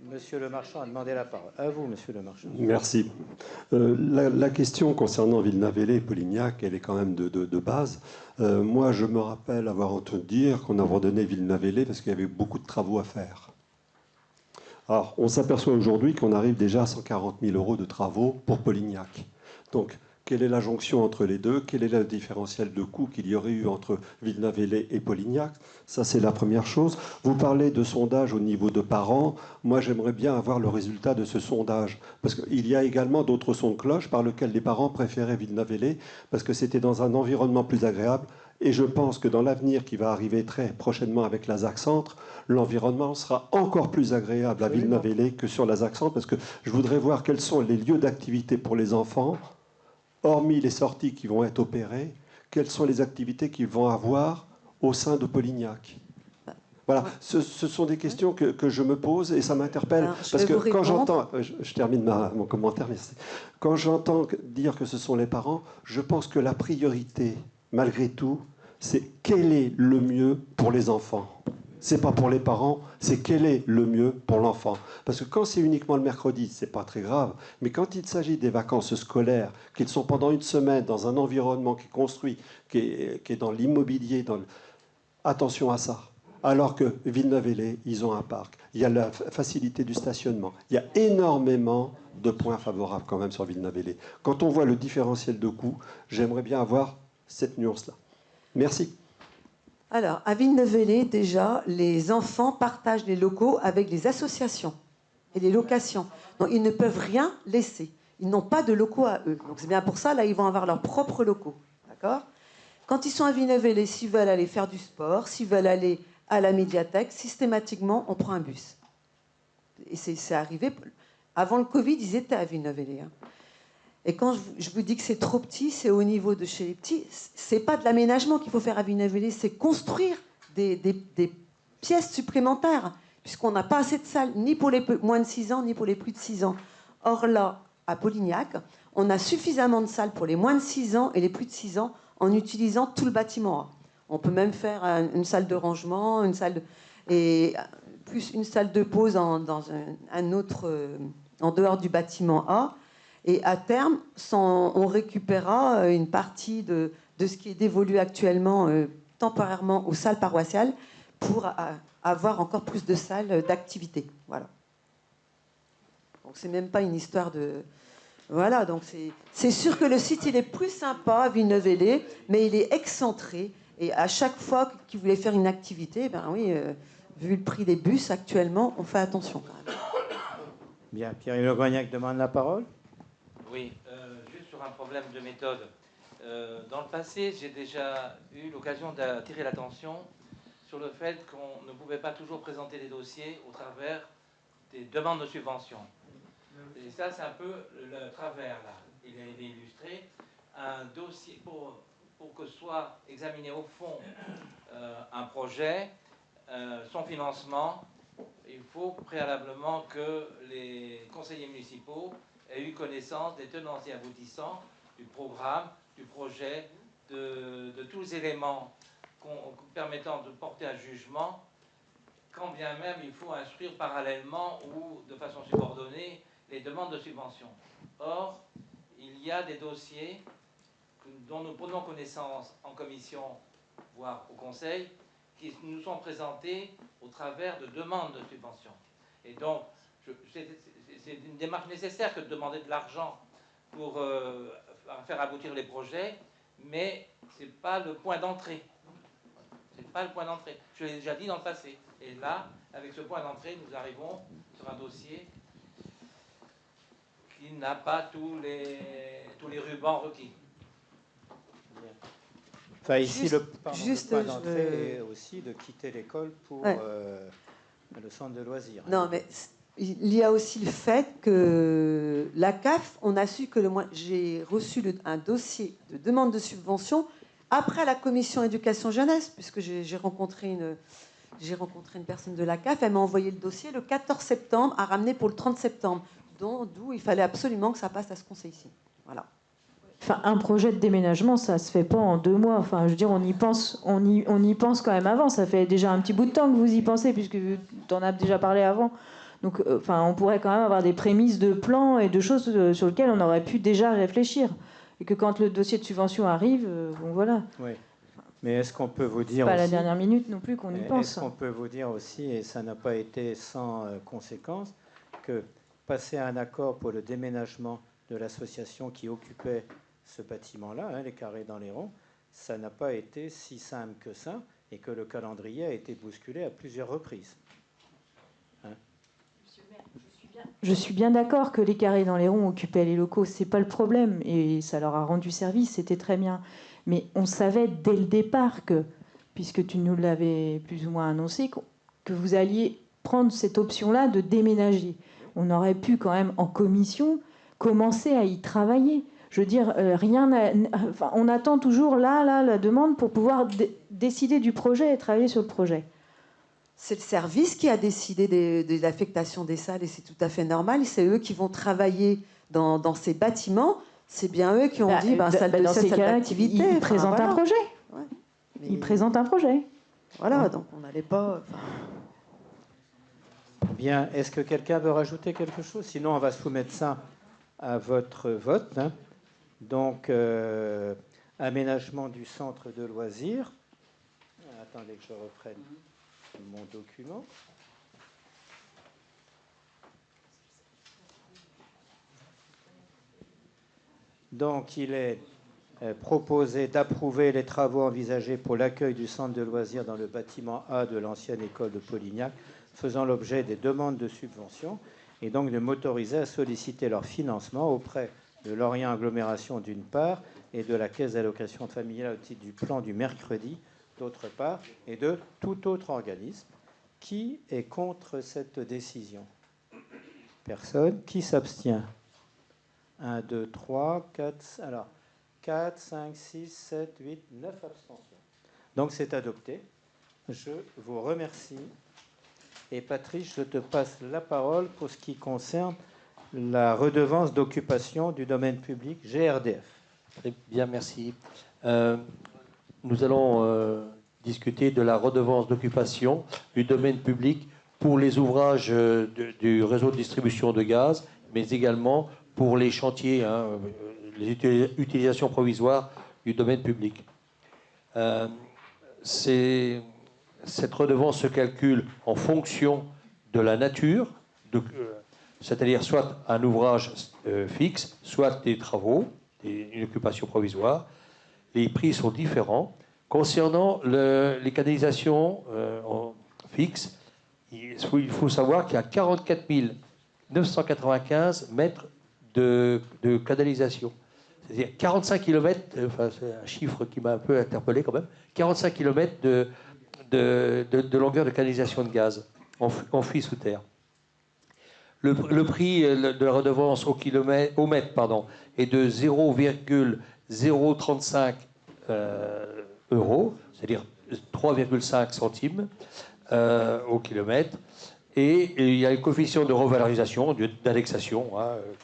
Monsieur le Marchand a demandé la parole. À vous, Monsieur le Marchand. Merci. La question concernant Villeneuve-Hellé et Polignac, elle est quand même de base. Moi, je me rappelle avoir entendu dire qu'on abandonnait Villeneuve-Hellé parce qu'il y avait beaucoup de travaux à faire. Alors, on s'aperçoit aujourd'hui qu'on arrive déjà à 140 000 € de travaux pour Polignac. Donc, quelle est la jonction entre les deux? Quel est le différentiel de coût qu'il y aurait eu entre Villeneuve-Hellé et Polignac? Ça, c'est la première chose. Vous parlez de sondage au niveau de parents. Moi, j'aimerais bien avoir le résultat de ce sondage. Parce qu'il y a également d'autres sons de cloche par lesquels les parents préféraient Villeneuve-Hellé parce que c'était dans un environnement plus agréable. Et je pense que dans l'avenir qui va arriver très prochainement avec la ZAC Centre, l'environnement sera encore plus agréable à Villeneuve-Hellé que sur la ZAC Centre parce que je voudrais voir quels sont les lieux d'activité pour les enfants. Hormis les sorties qui vont être opérées, quelles sont les activités qu'ils vont avoir au sein de Polignac? Voilà, ce sont des questions que je me pose et ça m'interpelle. Parce que quand j'entends, je termine mon commentaire, merci. Quand j'entends dire que ce sont les parents, je pense que la priorité, malgré tout, c'est quel est le mieux pour les enfants. C'est pas pour les parents, c'est quel est le mieux pour l'enfant. Parce que quand c'est uniquement le mercredi, c'est pas très grave. Mais quand il s'agit des vacances scolaires, qu'ils sont pendant une semaine dans un environnement qui est construit, qui est dans l'immobilier, attention à ça. Alors que Villeneuve-Hellé, ils ont un parc. Il y a la facilité du stationnement. Il y a énormément de points favorables quand même sur Villeneuve-Hellé. Quand on voit le différentiel de coûts, j'aimerais bien avoir cette nuance-là. Merci. Alors, à Villeneuve-Hellé, déjà, les enfants partagent les locaux avec les associations et les locations. Donc, ils ne peuvent rien laisser. Ils n'ont pas de locaux à eux. Donc, c'est bien pour ça, là, ils vont avoir leurs propres locaux. D'accord ? Quand ils sont à Villeneuve-Hellé, s'ils veulent aller faire du sport, s'ils veulent aller à la médiathèque, systématiquement, on prend un bus. Et c'est arrivé... Avant le Covid, ils étaient à Villeneuve-Hellé. Hein. Et quand je vous dis que c'est trop petit, c'est au niveau de chez les petits. C'est pas de l'aménagement qu'il faut faire à Villeneuve-Hellé, c'est construire des pièces supplémentaires, puisqu'on n'a pas assez de salles, ni pour les moins de 6 ans, ni pour les plus de 6 ans. Or là, à Polignac, on a suffisamment de salles pour les moins de 6 ans et les plus de 6 ans en utilisant tout le bâtiment A. On peut même faire une salle de rangement, et plus une salle de pause dans un autre, en dehors du bâtiment A. Et à terme, on récupérera une partie de ce qui est dévolu actuellement temporairement aux salles paroissiales pour avoir encore plus de salles d'activité. Voilà. Donc c'est même pas une histoire de... Voilà, donc c'est sûr que le site, il est plus sympa à Villeneuve-Hellé, mais il est excentré. Et à chaque fois qu'il voulait faire une activité, ben oui, vu le prix des bus actuellement, on fait attention quand même. Bien, Pierre Le Grognac demande la parole. Oui, juste sur un un problème de méthode. Dans le passé, j'ai déjà eu l'occasion d'attirer l'attention sur le fait qu'on ne pouvait pas toujours présenter les dossiers au travers des demandes de subventions. Et ça, c'est un peu le travers, là. Il est illustré. Un dossier, pour que soit examiné au fond un projet, son financement, il faut préalablement que les conseillers municipaux aient eu connaissance des tenants et aboutissants du programme, du projet, de tous les éléments permettant de porter un jugement, quand bien même il faut instruire parallèlement ou de façon subordonnée les demandes de subvention. Or, il y a des dossiers dont nous prenons connaissance en commission, voire au conseil, qui nous sont présentés au travers de demandes de subvention. Et donc, c'est une démarche nécessaire que de demander de l'argent pour faire aboutir les projets, mais ce n'est pas le point d'entrée. Ce n'est pas le point d'entrée. Je l'ai déjà dit dans le passé. Et là, avec ce point d'entrée, nous arrivons sur un dossier qui n'a pas tous les rubans requis. Enfin, ici, Juste- le juste, point d'entrée est aussi de quitter l'école pour Ouais. le centre de loisirs. Non, mais il y a aussi le fait que la CAF, on a su que j'ai reçu un dossier de demande de subvention après la commission éducation jeunesse, puisque j'ai rencontré une personne de la CAF. Elle m'a envoyé le dossier le 14 septembre, à ramener pour le 30 septembre, d'où il fallait absolument que ça passe à ce conseil-ci. Voilà. Enfin, un projet de déménagement, ça se fait pas en 2 mois. Enfin, je veux dire, on y pense quand même avant. Ça fait déjà un petit bout de temps que vous y pensez, puisque tu en as déjà parlé avant. Donc, enfin, on pourrait quand même avoir des prémices de plans et de choses sur lesquelles on aurait pu déjà réfléchir. Et que quand le dossier de subvention arrive, bon voilà. Oui. Mais est-ce qu'on peut vous dire Pas à aussi, la dernière minute non plus qu'on y pense. Est-ce qu'on peut vous dire aussi, et ça n'a pas été sans conséquence, que passer un accord pour le déménagement de l'association qui occupait ce bâtiment-là, les carrés dans les ronds, ça n'a pas été si simple que ça, et que le calendrier a été bousculé à plusieurs reprises. Je suis bien d'accord que les carrés dans les ronds occupaient les locaux, c'est pas le problème, et ça leur a rendu service, c'était très bien. Mais on savait dès le départ que, puisque tu nous l'avais plus ou moins annoncé, que vous alliez prendre cette option-là de déménager. On aurait pu quand même en commission commencer à y travailler. Je veux dire, on attend toujours la demande pour pouvoir décider du projet et travailler sur le projet. C'est le service qui a décidé de l'affectation des salles et c'est tout à fait normal. C'est eux qui vont travailler dans ces bâtiments. C'est bien eux qui ont dit salle de dans ces salle cas-là, d'activité. ils présentent un projet. Ouais. Ils présentent un projet. Voilà, donc on n'allait pas. Bien, est-ce que quelqu'un veut rajouter quelque chose? Sinon, on va soumettre ça à votre vote. Donc, aménagement du centre de loisirs. Attendez que je reprenne mon document. Donc, il est proposé d'approuver les travaux envisagés pour l'accueil du centre de loisirs dans le bâtiment A de l'ancienne école de Polignac, faisant l'objet des demandes de subvention, et donc de m'autoriser à solliciter leur financement auprès de Lorient Agglomération d'une part, et de la Caisse d'allocation familiale au titre du plan du mercredi d'autre part, et de tout autre organisme. Qui est contre cette décision? Personne. Qui s'abstient? 1, 2, 3, 4... Alors, 4, 5, 6, 7, 8, 9 abstentions. Donc c'est adopté. Je vous remercie. Et Patrice, je te passe la parole pour ce qui concerne la redevance d'occupation du domaine public GRDF. Très bien, merci. Nous allons discuter de la redevance d'occupation du domaine public pour les ouvrages du réseau de distribution de gaz, mais également pour les chantiers, les utilisations provisoires du domaine public. Cette redevance se calcule en fonction de la nature, c'est-à-dire soit un ouvrage fixe, soit des travaux, une occupation provisoire. Les prix sont différents. Concernant les canalisations fixes, il faut savoir qu'il y a 44 995 mètres de canalisation. C'est-à-dire 45 km, enfin, c'est un chiffre qui m'a un peu interpellé quand même, 45 km de longueur de canalisation de gaz enfuie sous terre. Le prix de la redevance au mètre est de 0,035 euros, c'est-à-dire 3,5 centimes au kilomètre. Et il y a une coefficient de revalorisation, d'indexation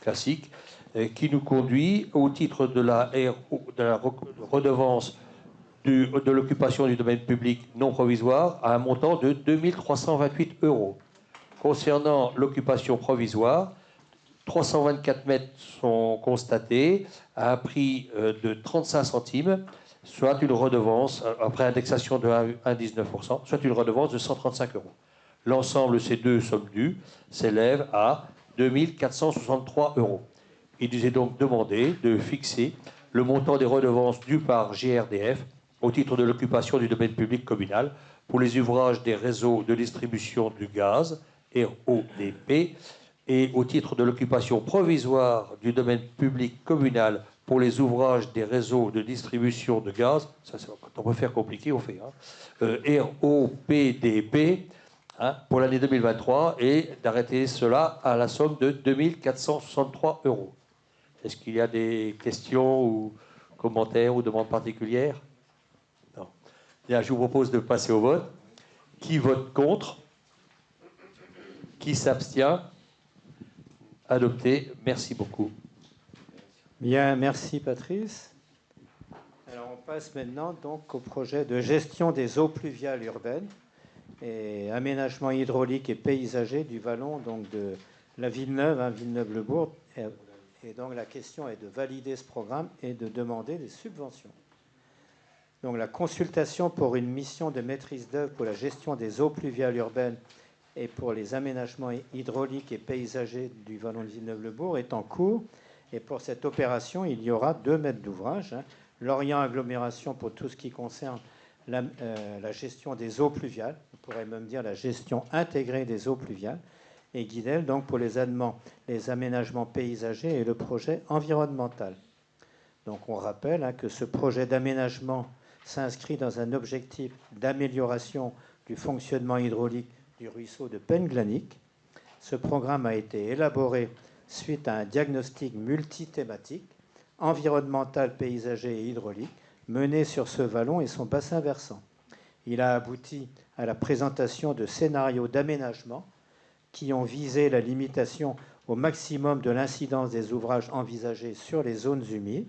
classique, qui nous conduit au titre de la redevance de l'occupation du domaine public non provisoire à un montant de 2328 euros. Concernant l'occupation provisoire, 324 mètres sont constatés à un prix de 35 centimes, soit une redevance, après indexation de 1,19%, soit une redevance de 135 euros. L'ensemble de ces deux sommes dues s'élève à 2463 euros. Il nous est donc demandé de fixer le montant des redevances dues par GRDF au titre de l'occupation du domaine public communal pour les ouvrages des réseaux de distribution du gaz, RODP, et au titre de l'occupation provisoire du domaine public communal pour les ouvrages des réseaux de distribution de gaz, ça quand on peut faire compliqué, on fait, ROPDP, pour l'année 2023, et d'arrêter cela à la somme de 2463 euros. Est-ce qu'il y a des questions ou commentaires ou demandes particulières? Non. Bien, je vous propose de passer au vote. Qui vote contre? Qui s'abstient? Adopté. Merci beaucoup. Bien, merci Patrice. Alors on passe maintenant donc au projet de gestion des eaux pluviales urbaines et aménagement hydraulique et paysager du vallon donc de la Villeneuve, Villeneuve-le-Bourg. Et donc la question est de valider ce programme et de demander des subventions. Donc la consultation pour une mission de maîtrise d'œuvre pour la gestion des eaux pluviales urbaines et pour les aménagements hydrauliques et paysagers du vallon de Villeneuve-le-Bourg est en cours. Et pour cette opération, il y aura 2 maîtres d'ouvrage. Lorient Agglomération pour tout ce qui concerne la gestion des eaux pluviales, on pourrait même dire la gestion intégrée des eaux pluviales, et Guidel donc pour les aménagements paysagers et le projet environnemental. Donc on rappelle que ce projet d'aménagement s'inscrit dans un objectif d'amélioration du fonctionnement hydraulique du ruisseau de Penglanic. Ce programme a été élaboré suite à un diagnostic multithématique, environnemental, paysager et hydraulique, mené sur ce vallon et son bassin versant. Il a abouti à la présentation de scénarios d'aménagement qui ont visé la limitation au maximum de l'incidence des ouvrages envisagés sur les zones humides,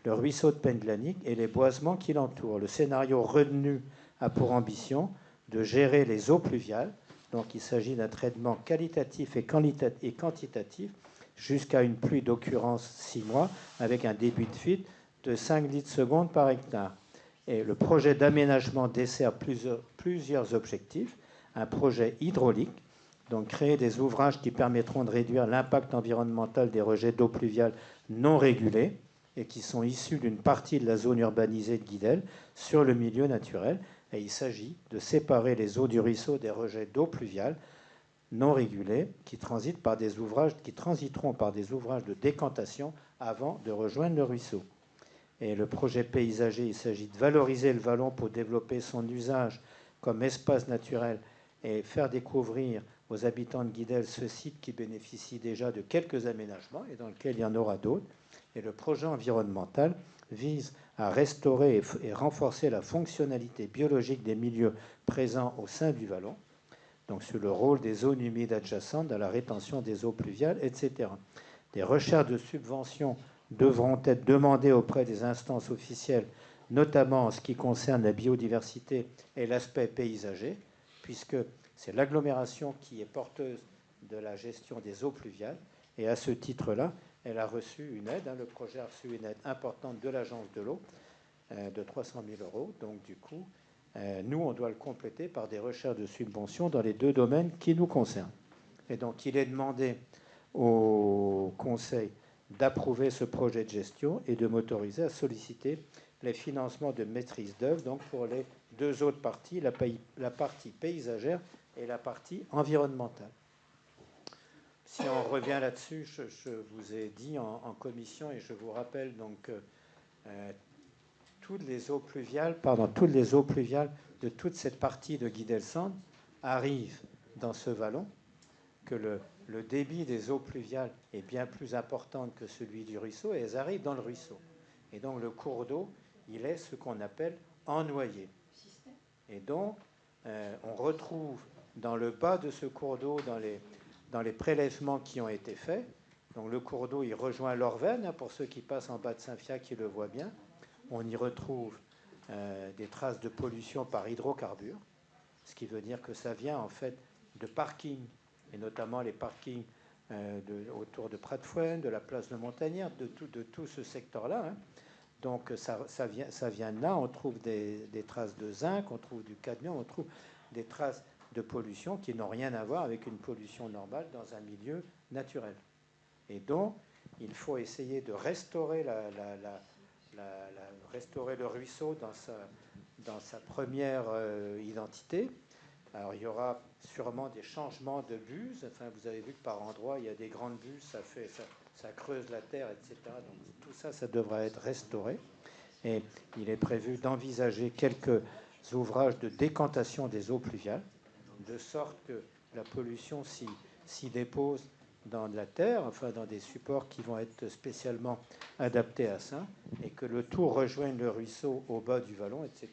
le ruisseau de Penglanic et les boisements qui l'entourent. Le scénario retenu a pour ambition de gérer les eaux pluviales, donc il s'agit d'un traitement qualitatif et quantitatif jusqu'à une pluie d'occurrence 6 mois avec un débit de fuite de 5 litres secondes par hectare. Et le projet d'aménagement dessert plusieurs objectifs. Un projet hydraulique, donc créer des ouvrages qui permettront de réduire l'impact environnemental des rejets d'eau pluviale non régulés et qui sont issus d'une partie de la zone urbanisée de Guidel sur le milieu naturel. Et il s'agit de séparer les eaux du ruisseau des rejets d'eau pluviale non régulés qui transiteront par des ouvrages de décantation avant de rejoindre le ruisseau. Et le projet paysager, il s'agit de valoriser le vallon pour développer son usage comme espace naturel et faire découvrir aux habitants de Guidel ce site qui bénéficie déjà de quelques aménagements et dans lequel il y en aura d'autres. Et le projet environnemental vise à restaurer et renforcer la fonctionnalité biologique des milieux présents au sein du vallon, donc sur le rôle des zones humides adjacentes à la rétention des eaux pluviales, etc. Des recherches de subventions devront être demandées auprès des instances officielles, notamment en ce qui concerne la biodiversité et l'aspect paysager, puisque c'est l'agglomération qui est porteuse de la gestion des eaux pluviales. Et à ce titre-là, elle a reçu une aide. Le projet a reçu une aide importante de l'Agence de l'eau de 300 000 euros. Donc, du coup, nous, on doit le compléter par des recherches de subventions dans les 2 domaines qui nous concernent. Et donc, il est demandé au Conseil d'approuver ce projet de gestion et de m'autoriser à solliciter les financements de maîtrise d'œuvre donc pour les 2 autres parties, la partie paysagère et la partie environnementale. si on revient là-dessus, je vous ai dit en commission, et je vous rappelle donc que toutes les eaux pluviales de toute cette partie de Guy-d'Elsande arrivent dans ce vallon, que le débit des eaux pluviales est bien plus important que celui du ruisseau, et elles arrivent dans le ruisseau. Et donc le cours d'eau, il est ce qu'on appelle ennoyé. Et donc, on retrouve dans le bas de ce cours d'eau, dans les prélèvements qui ont été faits, donc le cours d'eau, il rejoint l'Orvène, pour ceux qui passent en bas de Saint-Fiac qui le voient bien. On y retrouve des traces de pollution par hydrocarbures, ce qui veut dire que ça vient en fait de parkings, et notamment les parkings autour de Pratfouenne, de la place de Montagnard, de tout ce secteur-là. Hein. Donc ça vient de là, on trouve des traces de zinc, on trouve du cadmium, on trouve des traces de pollution qui n'ont rien à voir avec une pollution normale dans un milieu naturel. Et donc, il faut essayer de restaurer restaurer le ruisseau dans sa première identité. Alors, il y aura sûrement des changements de buses. Enfin, vous avez vu que par endroits, il y a des grandes buses, ça creuse la terre, etc. Donc, tout ça, ça devra être restauré. Et il est prévu d'envisager quelques ouvrages de décantation des eaux pluviales, de sorte que la pollution s'y dépose dans de la terre, enfin dans des supports qui vont être spécialement adaptés à ça, et que le tout rejoigne le ruisseau au bas du vallon, etc.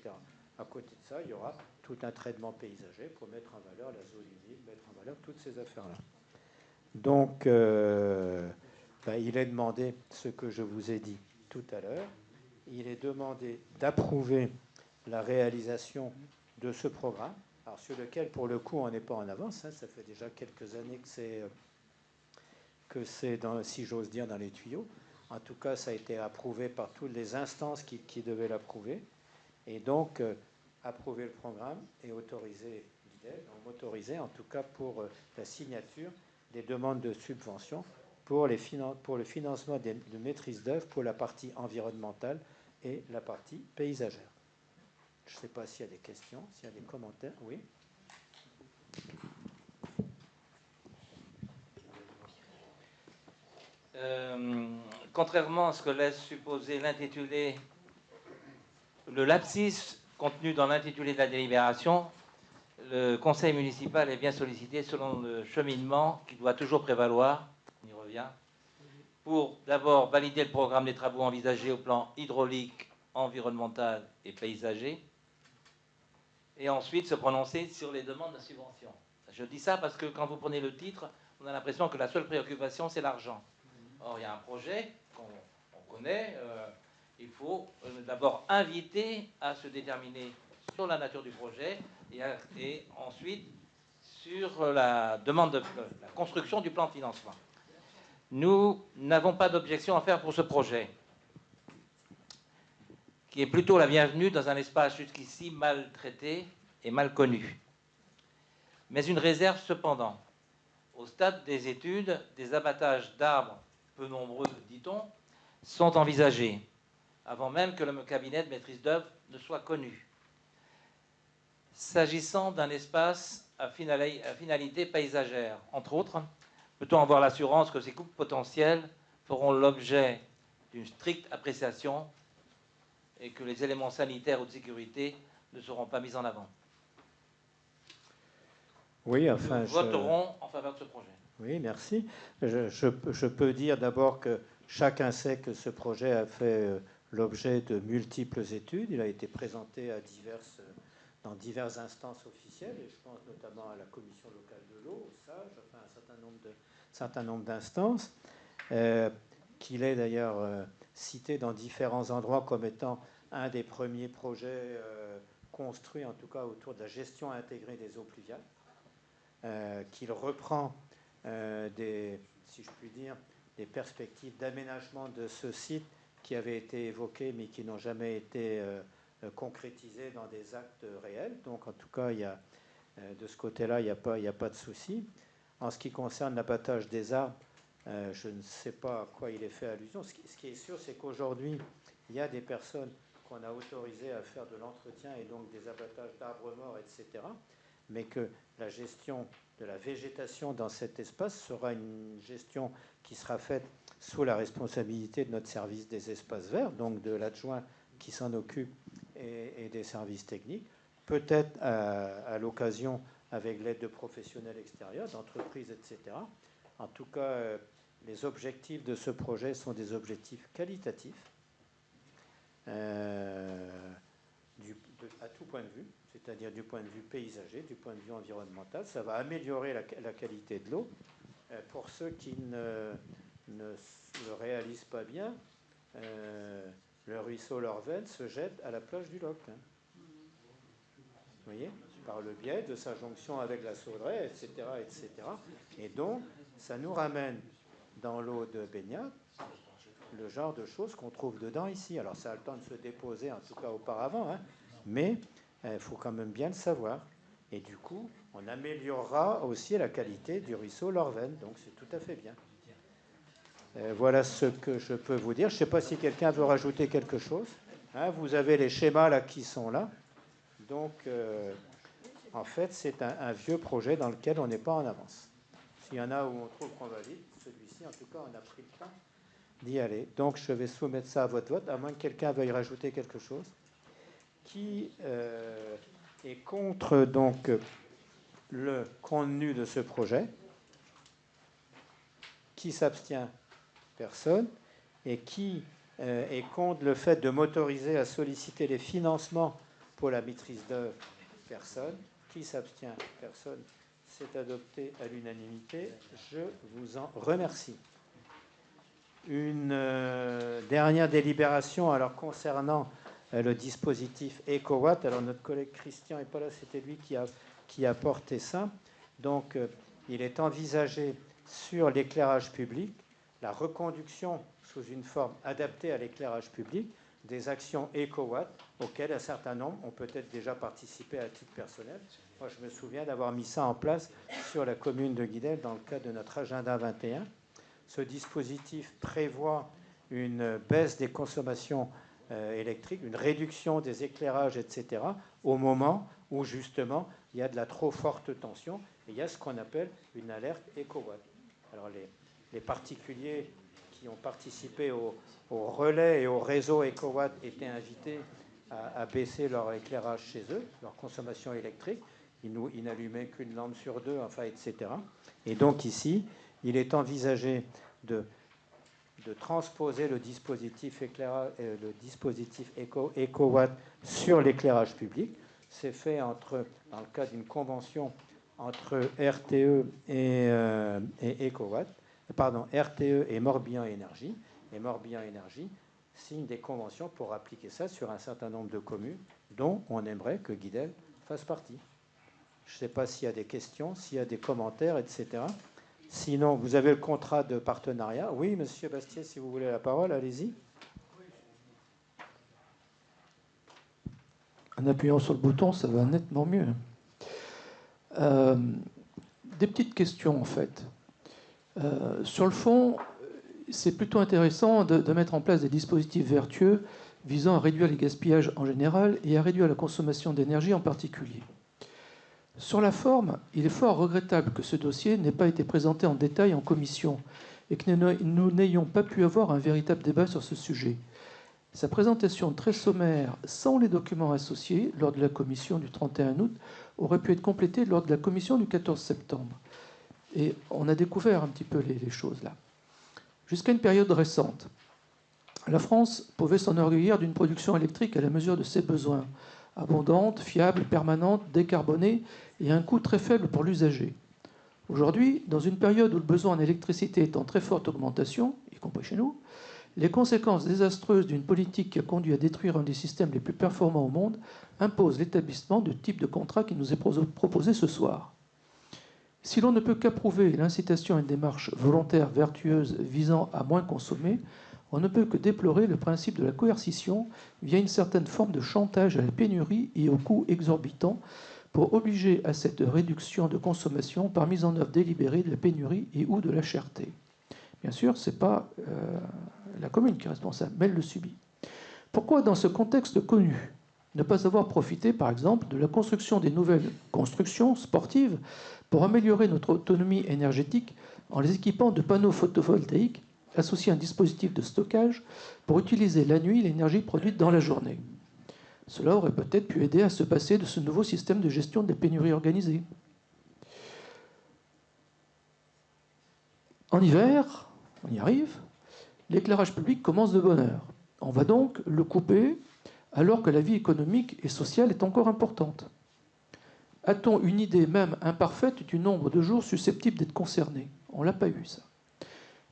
À côté de ça, il y aura tout un traitement paysager pour mettre en valeur la zone humide, mettre en valeur toutes ces affaires-là. Donc, il est demandé ce que je vous ai dit tout à l'heure. Il est demandé d'approuver la réalisation de ce programme, alors sur lequel, pour le coup, on n'est pas en avance. Hein, ça fait déjà quelques années que c'est si j'ose dire, dans les tuyaux. En tout cas, ça a été approuvé par toutes les instances qui devaient l'approuver. Et donc, approuver le programme et autoriser m'autoriser en tout cas pour la signature des demandes de subvention pour le financement de maîtrise d'œuvre pour la partie environnementale et la partie paysagère. Je ne sais pas s'il y a des questions, s'il y a des commentaires. Oui. Contrairement à ce que laisse supposer l'intitulé, le lapsus contenu dans l'intitulé de la délibération, le conseil municipal est bien sollicité selon le cheminement qui doit toujours prévaloir, on y revient, pour d'abord valider le programme des travaux envisagés au plan hydraulique, environnemental et paysager, et ensuite se prononcer sur les demandes de subvention. Je dis ça parce que quand vous prenez le titre, on a l'impression que la seule préoccupation, c'est l'argent. Or, il y a un projet qu'on connaît. Il faut d'abord inviter à se déterminer sur la nature du projet et ensuite sur la demande de la construction du plan de financement. Nous n'avons pas d'objection à faire pour ce projet, qui est plutôt la bienvenue dans un espace jusqu'ici mal traité et mal connu. Mais une réserve cependant. Au stade des études, des abattages d'arbres peu nombreux, dit-on, sont envisagés, avant même que le cabinet de maîtrise d'œuvre ne soit connu. S'agissant d'un espace à finalité paysagère, entre autres, peut-on avoir l'assurance que ces coupes potentielles feront l'objet d'une stricte appréciation et que les éléments sanitaires ou de sécurité ne seront pas mis en avant? Oui, enfin, nous voterons en faveur de ce projet. Oui, merci. Je peux dire d'abord que chacun sait que ce projet a fait l'objet de multiples études. Il a été présenté dans diverses instances officielles, et je pense notamment à la Commission locale de l'eau, au SAGE, enfin un certain nombre d'instances, qu'il est d'ailleurs cité dans différents endroits comme étant un des premiers projets construits, en tout cas autour de la gestion intégrée des eaux pluviales, qu'il reprend si je puis dire, des perspectives d'aménagement de ce site qui avaient été évoquées mais qui n'ont jamais été concrétisées dans des actes réels. Donc en tout cas, de ce côté-là, il n'y a pas de souci. En ce qui concerne l'abattage des arbres, je ne sais pas à quoi il est fait allusion. Ce qui est sûr, c'est qu'aujourd'hui, il y a des personnes qu'on a autorisées à faire de l'entretien et donc des abattages d'arbres morts, etc. mais que la gestion de la végétation dans cet espace sera une gestion qui sera faite sous la responsabilité de notre service des espaces verts, donc de l'adjoint qui s'en occupe et des services techniques, peut-être à l'occasion avec l'aide de professionnels extérieurs, d'entreprises, etc. En tout cas, les objectifs de ce projet sont des objectifs qualitatifs à tout point de vue, c'est-à-dire du point de vue paysager, du point de vue environnemental. Ça va améliorer la qualité de l'eau. Pour ceux qui ne le réalisent pas bien, le ruisseau Lorven se jette à la plage du Loc. Hein. Vous voyez, par le biais de sa jonction avec la Saudraie, etc., etc. Et donc, ça nous ramène dans l'eau de baignade le genre de choses qu'on trouve dedans ici. Alors, ça a le temps de se déposer, en tout cas auparavant, hein, mais il faut quand même bien le savoir. Et du coup, on améliorera aussi la qualité du ruisseau Lorven. Donc, c'est tout à fait bien. Voilà ce que je peux vous dire. Je ne sais pas si quelqu'un veut rajouter quelque chose. Hein, vous avez les schémas là qui sont là. Donc, en fait, c'est un vieux projet dans lequel on n'est pas en avance. S'il y en a où on trouve qu'on va vite, celui-ci, en tout cas, on a pris le temps d'y aller. Donc, je vais soumettre ça à votre vote, à moins que quelqu'un veuille rajouter quelque chose. Qui est contre donc le contenu de ce projet? Qui s'abstient? Personne. Et qui est contre le fait de m'autoriser à solliciter les financements pour la maîtrise d'œuvre? Personne. Qui s'abstient? Personne. C'est adopté à l'unanimité. Je vous en remercie. Une dernière délibération alors concernant le dispositif EcoWatt. Alors notre collègue Christian n'est pas là, c'était lui qui a porté ça. Donc il est envisagé sur l'éclairage public la reconduction sous une forme adaptée à l'éclairage public des actions EcoWatt auxquelles un certain nombre ont peut-être déjà participé à titre personnel. Moi, je me souviens d'avoir mis ça en place sur la commune de Guidel dans le cadre de notre agenda 21. Ce dispositif prévoit une baisse des consommations électriques, une réduction des éclairages, etc., au moment où, justement, il y a de la trop forte tension et il y a ce qu'on appelle une alerte EcoWatt. Alors, les particuliers qui ont participé au relais et au réseau EcoWatt étaient invités à baisser leur éclairage chez eux, leur consommation électrique. Ils n'allumaient qu'une lampe sur deux, enfin, etc. Et donc ici, il est envisagé de transposer le dispositif EcoWatt sur l'éclairage public. C'est fait dans le cadre d'une convention entre RTE et EcoWatt, RTE et Morbihan Énergie. Et Morbihan Énergie signe des conventions pour appliquer ça sur un certain nombre de communes, dont on aimerait que Guidel fasse partie. Je ne sais pas s'il y a des questions, s'il y a des commentaires, etc. Sinon, vous avez le contrat de partenariat. Oui, Monsieur Bastier, si vous voulez la parole, allez-y. En appuyant sur le bouton, ça va nettement mieux. Des petites questions, en fait. Sur le fond, c'est plutôt intéressant de mettre en place des dispositifs vertueux visant à réduire les gaspillages en général et à réduire la consommation d'énergie en particulier. Sur la forme, il est fort regrettable que ce dossier n'ait pas été présenté en détail en commission et que nous n'ayons pas pu avoir un véritable débat sur ce sujet. Sa présentation très sommaire, sans les documents associés, lors de la commission du 31 août, aurait pu être complétée lors de la commission du 14 septembre. Et on a découvert un petit peu les choses là. Jusqu'à une période récente, la France pouvait s'enorgueillir d'une production électrique à la mesure de ses besoins, abondante, fiable, permanente, décarbonée et à un coût très faible pour l'usager. Aujourd'hui, dans une période où le besoin en électricité est en très forte augmentation, y compris chez nous, les conséquences désastreuses d'une politique qui a conduit à détruire un des systèmes les plus performants au monde imposent l'établissement du type de contrat qui nous est proposé ce soir. Si l'on ne peut qu'approuver l'incitation à une démarche volontaire, vertueuse, visant à moins consommer, on ne peut que déplorer le principe de la coercition via une certaine forme de chantage à la pénurie et au coût exorbitant pour obliger à cette réduction de consommation par mise en œuvre délibérée de la pénurie et ou de la cherté. Bien sûr, ce n'est pas la commune qui est responsable, mais elle le subit. Pourquoi, dans ce contexte connu, ne pas avoir profité, par exemple, de la construction des nouvelles constructions sportives pour améliorer notre autonomie énergétique en les équipant de panneaux photovoltaïques associés à un dispositif de stockage pour utiliser la nuit l'énergie produite dans la journée. Cela aurait peut-être pu aider à se passer de ce nouveau système de gestion des pénuries organisées. En hiver, on y arrive, l'éclairage public commence de bonne heure. On va donc le couper alors que la vie économique et sociale est encore importante. A-t-on une idée même imparfaite du nombre de jours susceptibles d'être concernés? On ne l'a pas eu, ça.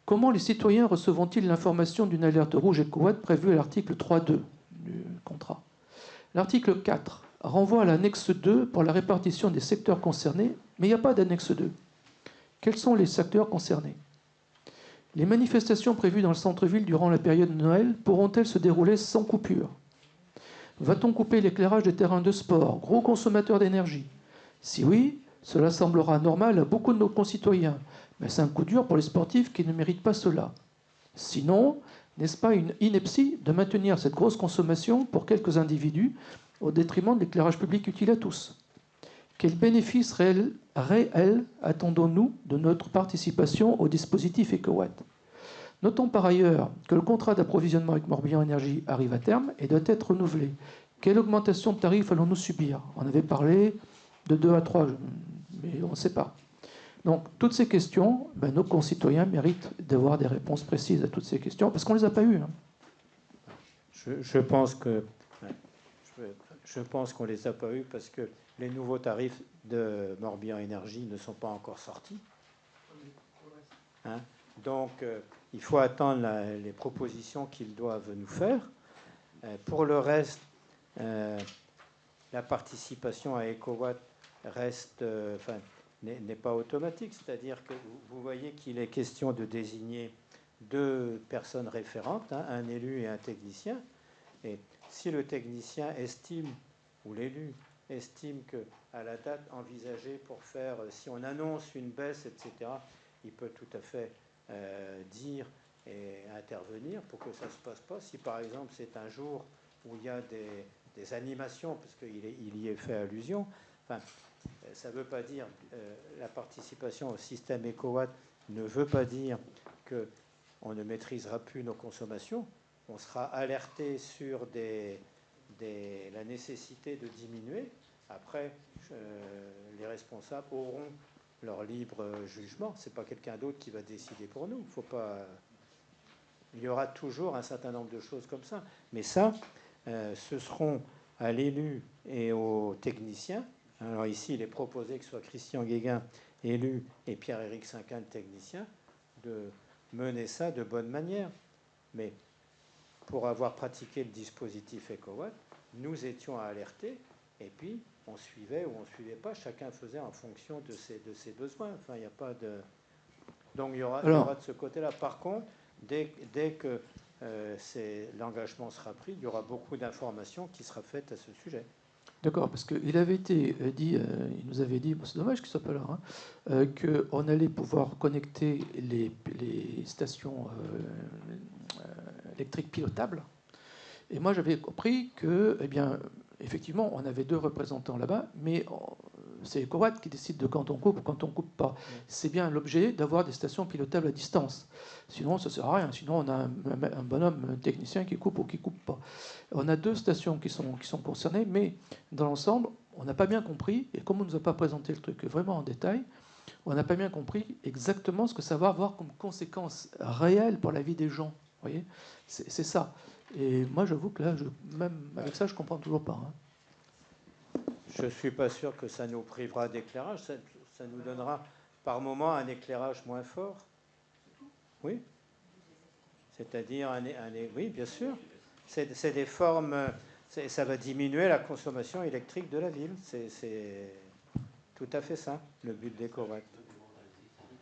Comment les citoyens recevront-ils l'information d'une alerte rouge EcoWatt prévue à l'article 3.2 du contrat? L'article 4 renvoie à l'annexe 2 pour la répartition des secteurs concernés, mais il n'y a pas d'annexe 2. Quels sont les secteurs concernés? Les manifestations prévues dans le centre-ville durant la période de Noël pourront-elles se dérouler sans coupure? Va-t-on couper l'éclairage des terrains de sport, gros consommateurs d'énergie? Si oui, cela semblera normal à beaucoup de nos concitoyens, mais c'est un coup dur pour les sportifs qui ne méritent pas cela. Sinon, n'est-ce pas une ineptie de maintenir cette grosse consommation pour quelques individus au détriment de l'éclairage public utile à tous? Quel bénéfice réel attendons-nous de notre participation au dispositif EcoWatt? Notons par ailleurs que le contrat d'approvisionnement avec Morbihan Énergie arrive à terme et doit être renouvelé. Quelle augmentation de tarifs allons-nous subir? On avait parlé de 2 à 3, mais on ne sait pas. Donc, toutes ces questions, nos concitoyens méritent d'avoir des réponses précises à toutes ces questions, parce qu'on ne les a pas eues. Hein. Je pense qu'on ne les a pas eues parce que les nouveaux tarifs de Morbihan Énergie ne sont pas encore sortis. Hein? Donc, il faut attendre les propositions qu'ils doivent nous faire. Pour le reste, la participation à EcoWatt reste, n'est pas automatique. C'est-à-dire que vous voyez qu'il est question de désigner 2 personnes référentes, hein, un élu et un technicien. Et si le technicien estime, ou l'élu estime qu'à la date envisagée pour faire, si on annonce une baisse, etc., il peut tout à fait dire et intervenir pour que ça ne se passe pas. Si par exemple c'est un jour où il y a des animations, parce qu'il y est fait allusion, ça ne veut pas dire, la participation au système EcoWatt ne veut pas dire qu'on ne maîtrisera plus nos consommations. On sera alerté sur la nécessité de diminuer. Après, les responsables auront leur libre jugement. Ce n'est pas quelqu'un d'autre qui va décider pour nous. Faut pas... Il y aura toujours un certain nombre de choses comme ça. Mais ça, ce seront à l'élu et aux techniciens. Alors ici, il est proposé que ce soit Christian Guéguin, élu, et Pierre-Éric Cinquin, technicien, de mener ça de bonne manière. Mais pour avoir pratiqué le dispositif EcoWatt, nous étions alertés, et puis on suivait ou on ne suivait pas, chacun faisait en fonction de ses besoins. Enfin, il n'y a pas de... Donc il y aura de ce côté-là. Par contre, dès que l'engagement sera pris, il y aura beaucoup d'informations qui sera faites à ce sujet. D'accord, parce qu'il avait été dit, il nous avait dit, c'est dommage qu'il ne soit pas là, hein, qu'on allait pouvoir connecter les stations électriques pilotables. Et moi, j'avais compris que, eh bien, effectivement, on avait 2 représentants là-bas, mais c'est EcoWatt qui décide de quand on coupe ou quand on ne coupe pas. C'est bien l'objet d'avoir des stations pilotables à distance. Sinon, ça ne sert à rien. Sinon, on a un bonhomme, un technicien qui coupe ou qui ne coupe pas. On a 2 stations qui sont concernées, mais dans l'ensemble, on n'a pas bien compris, et comme on ne nous a pas présenté le truc vraiment en détail, on n'a pas bien compris exactement ce que ça va avoir comme conséquence réelle pour la vie des gens. Vous voyez, c'est ça. Et moi, j'avoue que là, même avec ça, je ne comprends toujours pas. Hein. Je ne suis pas sûr que ça nous privera d'éclairage. Ça nous donnera par moment un éclairage moins fort. Oui. C'est-à-dire, oui, bien sûr. C'est des formes... Ça va diminuer la consommation électrique de la ville. C'est tout à fait ça, le but d'EcoWatt.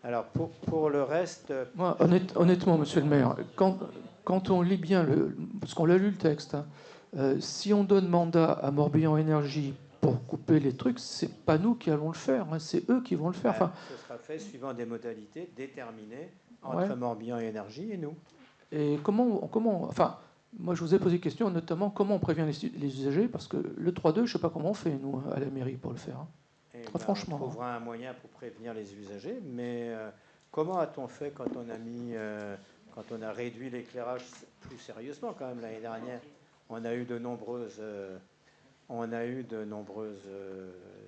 Alors, pour le reste... Moi, honnêtement, monsieur le maire, quand on lit bien, parce qu'on l'a lu le texte, hein, si on donne mandat à Morbihan Énergie pour couper les trucs, c'est pas nous qui allons le faire, hein, c'est eux qui vont le faire. Enfin, ce sera fait suivant des modalités déterminées entre Morbihan Énergie et nous. Et comment, enfin, Moi, je vous ai posé une question, notamment comment on prévient les usagers, parce que le 3.2, je ne sais pas comment on fait, nous, à la mairie, pour le faire. Très franchement. On trouvera un moyen pour prévenir les usagers, mais comment a-t-on fait quand on a réduit l'éclairage plus sérieusement quand même l'année dernière? On a eu de nombreuses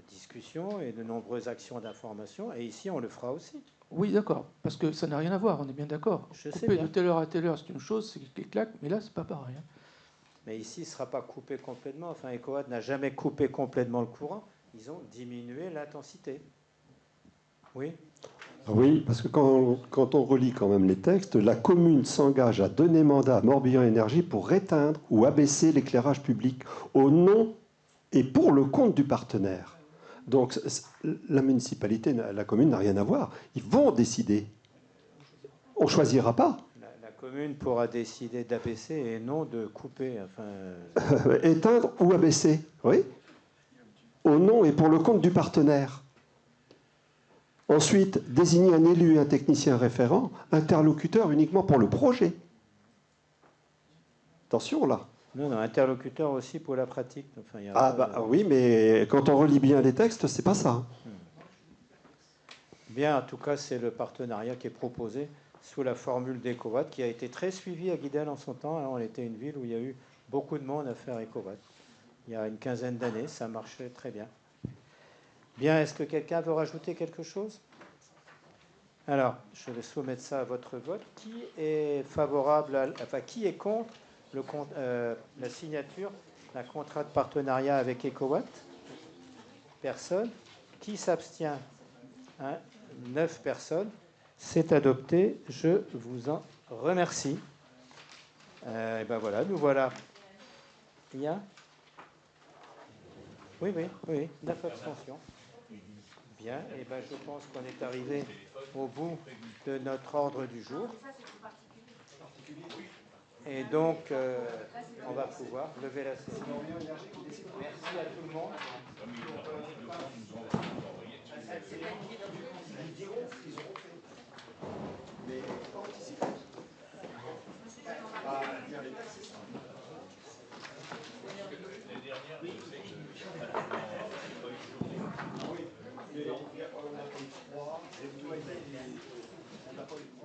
discussions et de nombreuses actions d'information, et ici on le fera aussi. Oui, d'accord, parce que ça n'a rien à voir, on est bien d'accord. Couper de telle heure à telle heure, c'est une chose, c'est clic-clac, mais là, c'est pas pareil. Mais ici, ce ne sera pas coupé complètement. Enfin, EcoWatt n'a jamais coupé complètement le courant. Ils ont diminué l'intensité. Oui. Oui, parce que quand on relit quand même les textes, la commune s'engage à donner mandat à Morbihan Énergie pour éteindre ou abaisser l'éclairage public au nom et pour le compte du partenaire. Donc la municipalité, la commune n'a rien à voir. Ils vont décider. On ne choisira pas. La commune pourra décider d'abaisser et non de couper. Éteindre ou abaisser, oui. Au nom et pour le compte du partenaire. Ensuite, désigner un élu et un technicien référent, interlocuteur uniquement pour le projet. Attention là. Non, interlocuteur aussi pour la pratique. Enfin, oui, mais quand on relit bien les textes, c'est pas ça. Bien, en tout cas, c'est le partenariat qui est proposé sous la formule d'EcoWatt, qui a été très suivi à Guidel en son temps. On était une ville où il y a eu beaucoup de monde à faire EcoWatt. Il y a une quinzaine d'années, ça marchait très bien. Bien, est-ce que quelqu'un veut rajouter quelque chose? Alors, je vais soumettre ça à votre vote. Qui est favorable, qui est contre la signature d'un contrat de partenariat avec EcoWatt? Personne. Qui s'abstient? 9 personnes. C'est adopté. Je vous en remercie. Et ben voilà, nous voilà. Il y a? Oui, 9 abstentions. Bien, et ben je pense qu'on est arrivé au bout de notre ordre du jour. Et donc, on va pouvoir lever la session. Merci à tout le monde. On n'a pas eu 3, on n'a pas eu